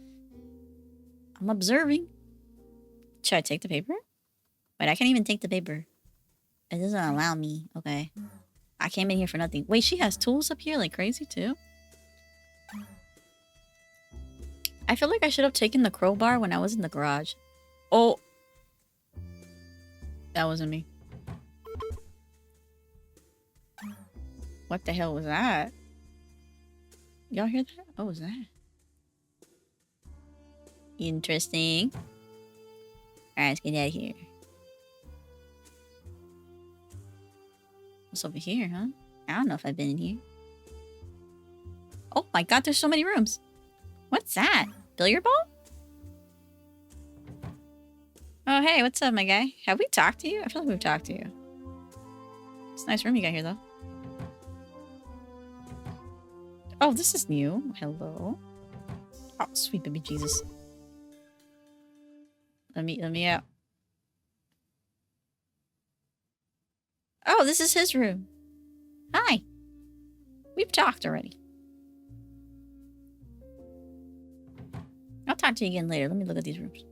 I'm observing. Should I take the paper? Wait, I can't even take the paper. It doesn't allow me. Okay. I came in here for nothing. Wait, she has tools up here like crazy too? I feel like I should have taken the crowbar when I was in the garage. Oh. That wasn't me. What the hell was that? Y'all hear that? What was that? Interesting. Alright, let's get out of here. What's over here, huh? I don't know if I've been in here. Oh my god, there's so many rooms. What's that? Billiard ball? Oh, hey, what's up, my guy? Have we talked to you? I feel like we've talked to you. It's a nice room you got here, though. Oh, this is new. Hello. Oh, sweet baby Jesus. Let me out. Oh, this is his room. Hi. We've talked already. I'll talk to you again later. Let me look at these rooms.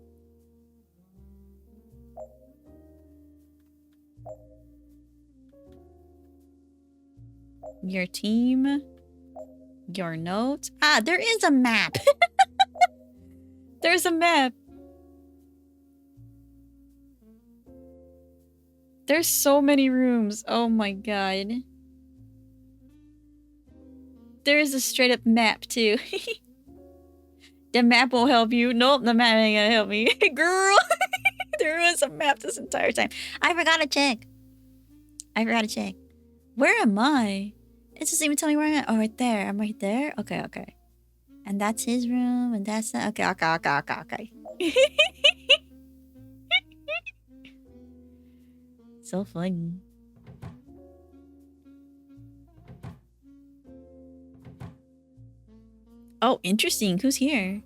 Your team. Your notes. Ah, there is a map. There's a map. There's so many rooms. Oh my god. There is a straight up map too. The map will help you. Nope, the map ain't gonna help me. Girl, there was a map this entire time. I forgot to check. Where am I? It doesn't even tell me where I'm at. Oh, right there. I'm right there. Okay. And that's his room, and that's that. Okay. So funny. Oh, interesting. Who's here?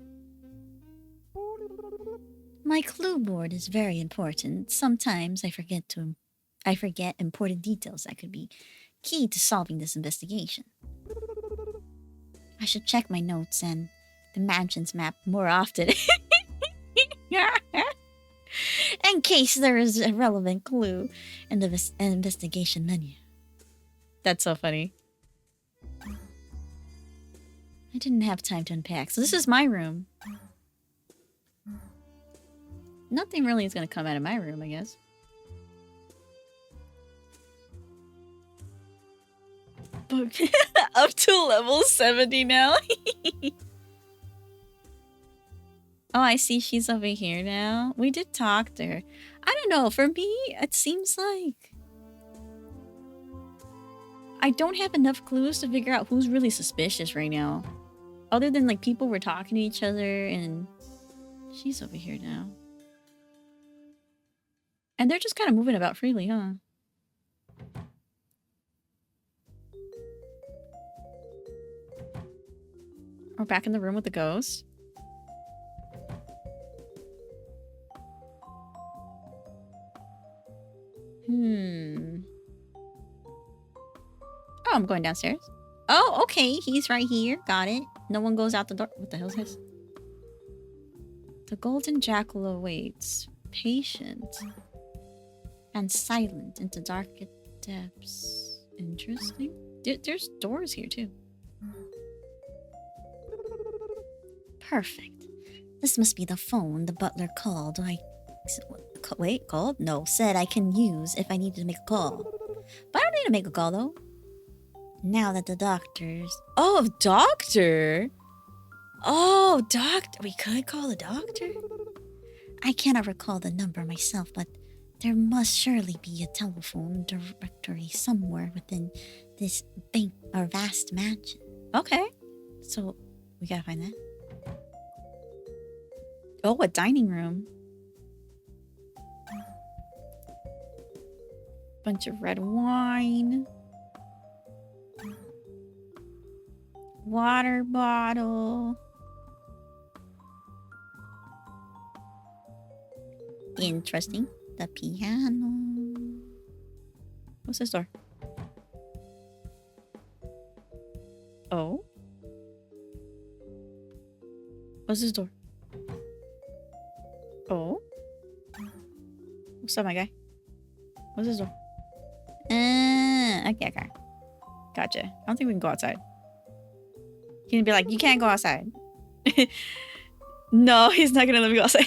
My clue board is very important. Sometimes I forget important details that could be key to solving this investigation. I should check my notes and the mansion's map more often in case there is a relevant clue in the investigation menu. That's so funny. I didn't have time to unpack, So this is my room. Nothing really is going to come out of my room, I guess. Up to level 70 now. Oh, I see she's over here now. We did talk to her. I don't know. For me, it seems like I don't have enough clues to figure out who's really suspicious right now. Other than like people were talking to each other and she's over here now. And they're just kind of moving about freely, huh? We're back in the room with the ghost. Oh, I'm going downstairs. Oh, okay. He's right here. Got it. No one goes out the door. What the hell is this? The golden jackal awaits. Patient. And silent into dark depths. Interesting. There's doors here, too. Perfect. This must be the phone the butler called. Called? No, said I can use if I needed to make a call. But I don't need to make a call, though. Now that the doctors... Oh, doctor? Oh, doctor. We could call a doctor? I cannot recall the number myself, but there must surely be a telephone directory somewhere within this big or vast mansion. Okay. So, we gotta find that. Oh, a dining room. Bunch of red wine. Water bottle. Interesting. The piano. What's this door? Oh? What's this door? Oh? What's up, my guy? What's this door? Okay. Gotcha. I don't think we can go outside. He's gonna be like, you can't go outside. No, he's not gonna let me go outside.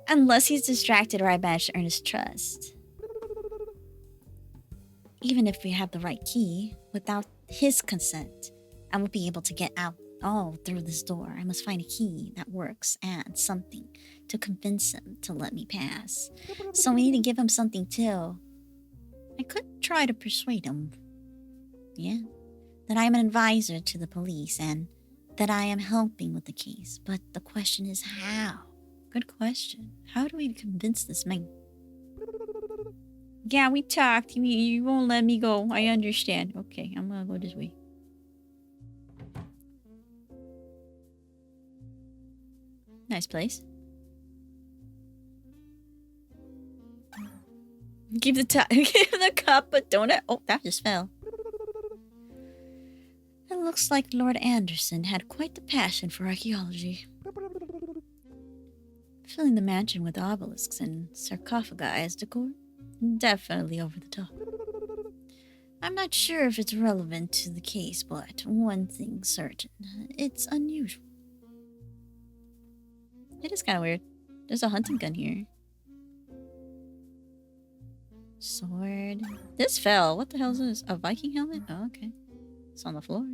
Unless he's distracted or I manage to earn his trust. Even if we have the right key, without his consent, I won't be able to get out all through this door. I must find a key that works and something to convince him to let me pass. So we need to give him something too. I could try to persuade him. Yeah. That I am an advisor to the police and that I am helping with the case. But the question is how? Good question. How do we convince this man? Yeah, we talked. You won't let me go. I understand. Okay, I'm gonna go this way. Nice place. Give the give the cup a donut. Oh, that just fell. It looks like Lord Anderson had quite the passion for archaeology. Filling the mansion with obelisks and sarcophagi as decor? Definitely over the top. I'm not sure if it's relevant to the case, but one thing's certain. It's unusual. It is kind of weird. There's a hunting gun here. Sword. This fell. What the hell is this? A Viking helmet? Oh, okay. It's on the floor.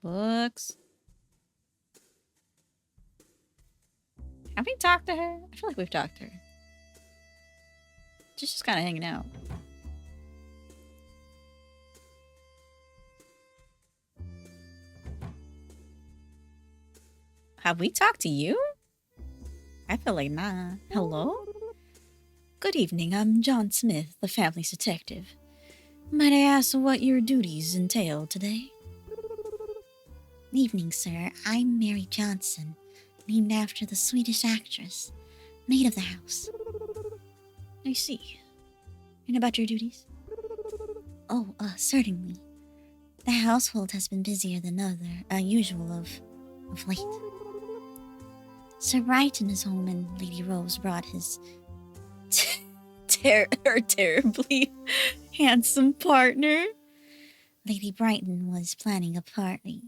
Books. Have we talked to her? I feel like we've talked to her. She's just kind of hanging out. Have we talked to you? I feel like nah. Hello? Good evening, I'm John Smith, the family's detective. Might I ask what your duties entail today? Evening, sir. I'm Mary Johnson, named after the Swedish actress, maid of the house. I see. And about your duties? Oh, certainly. The household has been busier than usual of late. Sir Brighton is home and Lady Rose brought his terribly handsome partner. Lady Brighton was planning a party,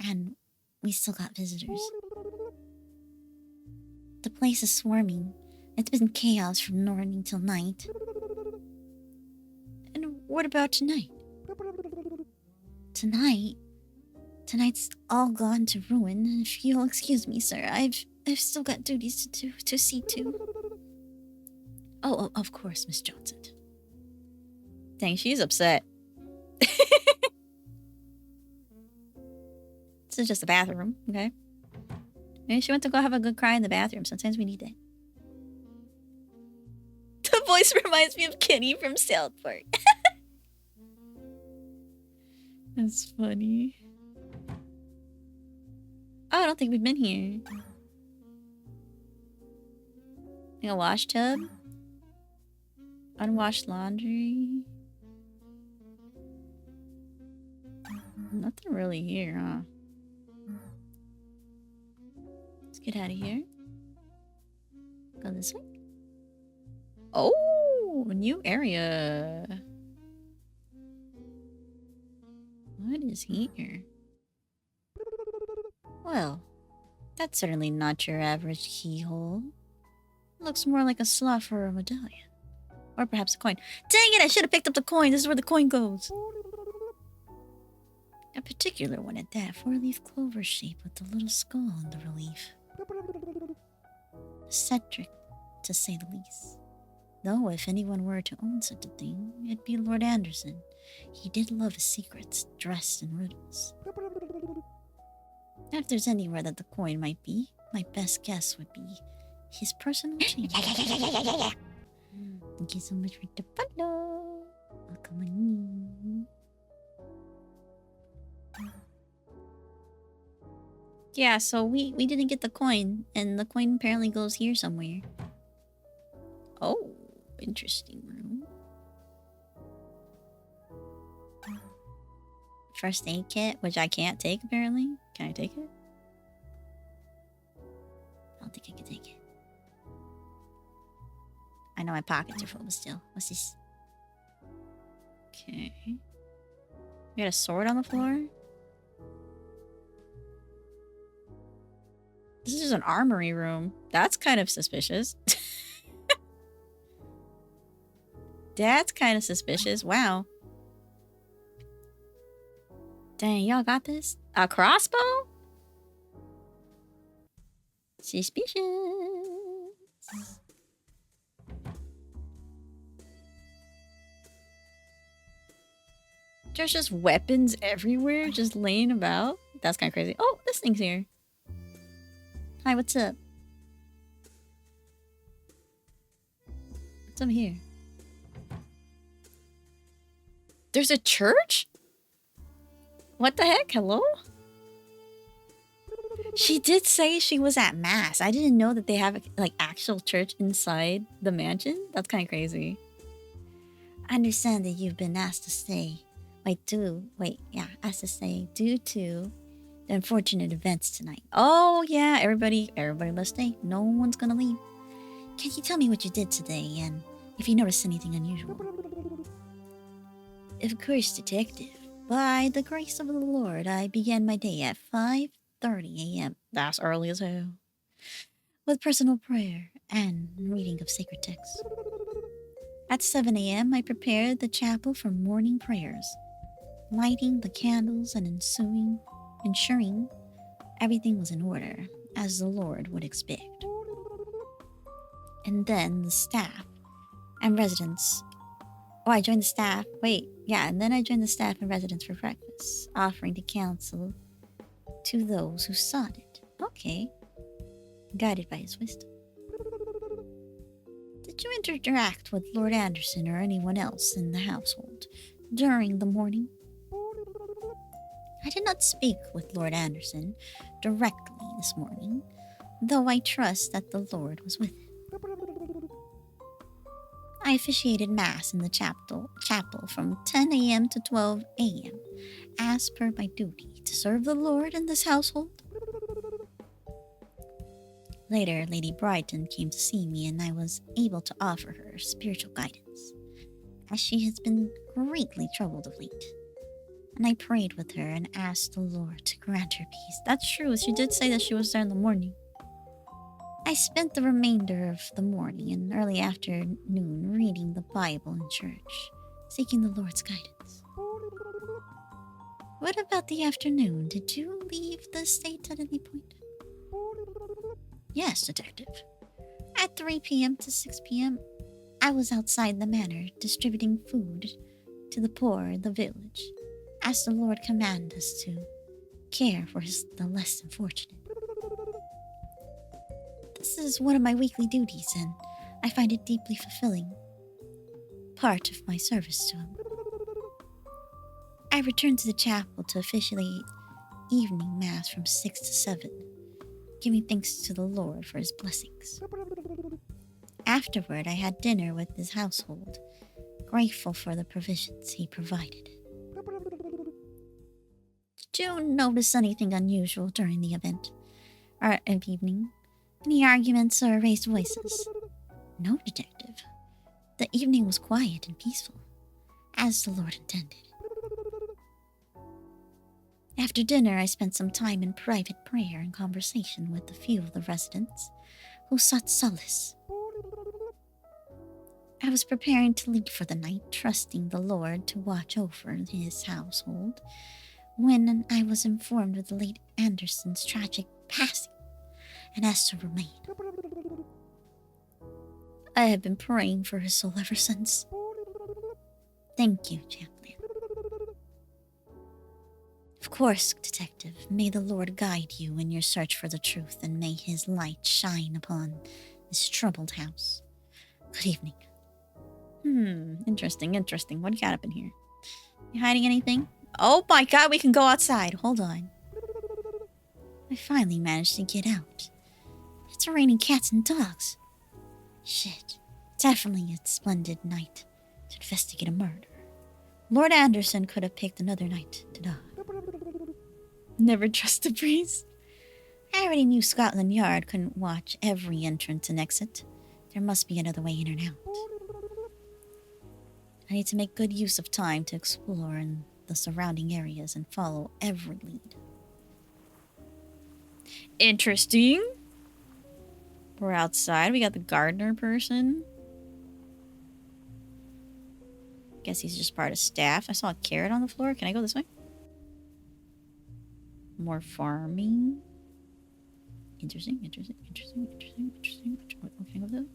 and we still got visitors. The place is swarming. It's been chaos from morning till night. And what about tonight? Tonight's all gone to ruin. If you'll excuse me, sir, I've still got duties to see to. Oh, of course, Miss Johnson. Dang, she's upset. This is just a bathroom, okay? Maybe she went to go have a good cry in the bathroom. Sometimes we need that. The voice reminds me of Kenny from South Park. That's funny. Oh, I don't think we've been here. A wash tub? Unwashed laundry? Nothing really here, huh? Let's get out of here. Go this way. Oh, a new area. What is here? Well, that's certainly not your average keyhole. Looks more like a slot or a medallion. Or perhaps a coin. Dang it, I should have picked up the coin. This is where the coin goes. A particular one at that. 4-leaf clover shape with a little skull on the relief. Eccentric, to say the least. Though if anyone were to own such a thing, it'd be Lord Anderson. He did love his secrets, dressed in riddles. If there's anywhere that the coin might be, my best guess would be his personal chamber. Thank you so much for the follow. Welcome on. Yeah, so we didn't get the coin, and the coin apparently goes here somewhere. Oh, interesting room. First aid kit, which I can't take apparently. Can I take it? I don't think I can take it. I know my pockets are full, but still. What's this? Okay. We got a sword on the floor? This is an armory room. That's kind of suspicious. That's kind of suspicious. Wow. Dang, y'all got this? A crossbow? Suspicious. There's just weapons everywhere, just laying about. That's kind of crazy. Oh, this thing's here. Hi, what's up? What's over here? There's a church? What the heck? Hello? She did say she was at mass. I didn't know that they have like actual church inside the mansion. That's kind of crazy. I understand that you've been asked to stay. Asked to stay due to the unfortunate events tonight. Oh yeah, everybody must stay. No one's gonna leave. Can you tell me what you did today and if you noticed anything unusual? Of course, detective. By the grace of the Lord, I began my day at 5:30 a.m. That's early as hell. With personal prayer and reading of sacred texts. At 7 a.m., I prepared the chapel for morning prayers, lighting the candles and ensuring everything was in order, as the Lord would expect. And then the staff and residents. Oh, I joined the staff. And then I joined the staff and residents for breakfast, offering to counsel to those who sought it. Okay. Guided by his wisdom. Did you interact with Lord Anderson or anyone else in the household during the morning? I did not speak with Lord Anderson directly this morning, though I trust that the Lord was with him. I officiated Mass in the chapel from 10 a.m. to 12 a.m., as per my duty to serve the Lord in this household. Later, Lady Brighton came to see me, and I was able to offer her spiritual guidance, as she has been greatly troubled of late. And I prayed with her and asked the Lord to grant her peace. That's true, she did say that she was there in the morning. I spent the remainder of the morning and early afternoon reading the Bible in church, seeking the Lord's guidance. What about the afternoon? Did you leave the estate at any point? Yes, Detective. At 3 p.m. to 6 p.m., I was outside the manor distributing food to the poor in the village, as the Lord commanded us to care for the less unfortunate. This is one of my weekly duties, and I find it deeply fulfilling. Part of my service to him. I returned to the chapel to officiate evening mass from 6 to 7, giving thanks to the Lord for his blessings. Afterward, I had dinner with his household, grateful for the provisions he provided. Did you notice anything unusual during the event? Or evening? Any arguments or raised voices? No, Detective. The evening was quiet and peaceful, as the Lord intended. After dinner, I spent some time in private prayer and conversation with a few of the residents who sought solace. I was preparing to leave for the night, trusting the Lord to watch over his household, when I was informed of the late Anderson's tragic passing and asked to remain. I have been praying for his soul ever since. Thank you, Champion. Of course, Detective, may the Lord guide you in your search for the truth, and may his light shine upon this troubled house. Good evening. Interesting. What do you got up in here? You hiding anything? Oh my god, we can go outside. Hold on. I finally managed to get out. It's raining cats and dogs. Shit. Definitely a splendid night to investigate a murder. Lord Anderson could have picked another night to die. Never trust a breeze. I already knew Scotland Yard couldn't watch every entrance and exit. There must be another way in and out. I need to make good use of time to explore in the surrounding areas and follow every lead. Interesting. We're outside. We got the gardener person. Guess he's just part of staff. I saw a carrot on the floor. Can I go this way? More farming. Interesting. What can I go through?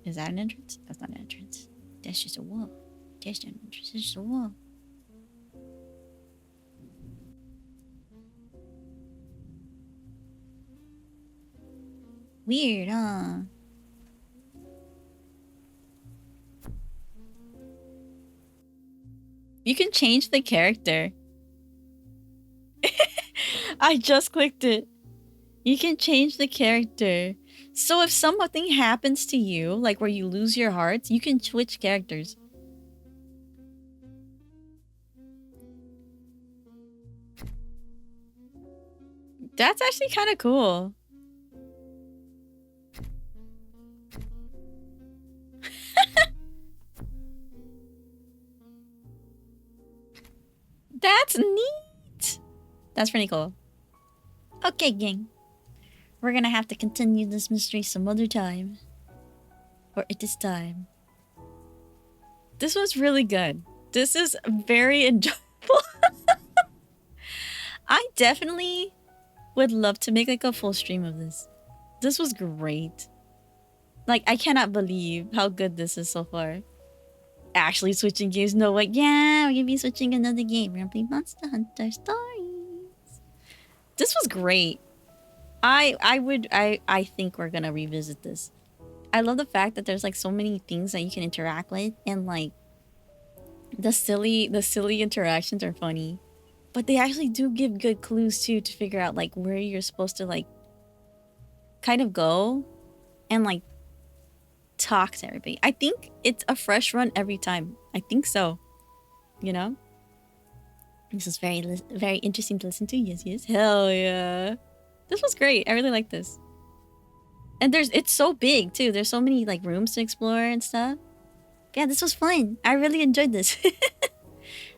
Is that an entrance? That's not an entrance. That's just a wall. That's not an entrance. It's just a wall. Weird, huh? You can change the character. I just clicked it. You can change the character. So if something happens to you, like where you lose your heart, you can switch characters. That's actually kind of cool. That's neat. That's pretty cool. Okay, gang. We're gonna have to continue this mystery some other time. Or it is time. This was really good. This is very enjoyable. I definitely would love to make like a full stream of this. This was great. Like, I cannot believe how good this is so far. Actually switching games, no way. Yeah, we're gonna be switching another game. We're gonna play Monster Hunter Stories. This was great. I think we're gonna revisit this. I love the fact that there's like so many things that you can interact with, and like the silly interactions are funny. But they actually do give good clues too to figure out like where you're supposed to like kind of go and like talk to everybody. I think it's a fresh run every time. I think so. You know? This is very interesting to listen to. Yes, yes. Hell yeah. This was great. I really like this. And it's so big too. There's so many like rooms to explore and stuff. Yeah, this was fun. I really enjoyed this.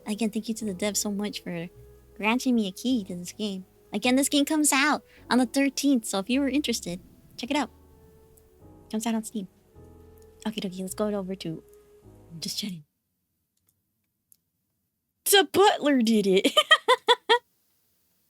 Again, thank you to the devs so much for granting me a key to this game. Again, this game comes out on the 13th, so if you were interested, check it out. It comes out on Steam. Okay, let's go over to just chatting. The butler did it.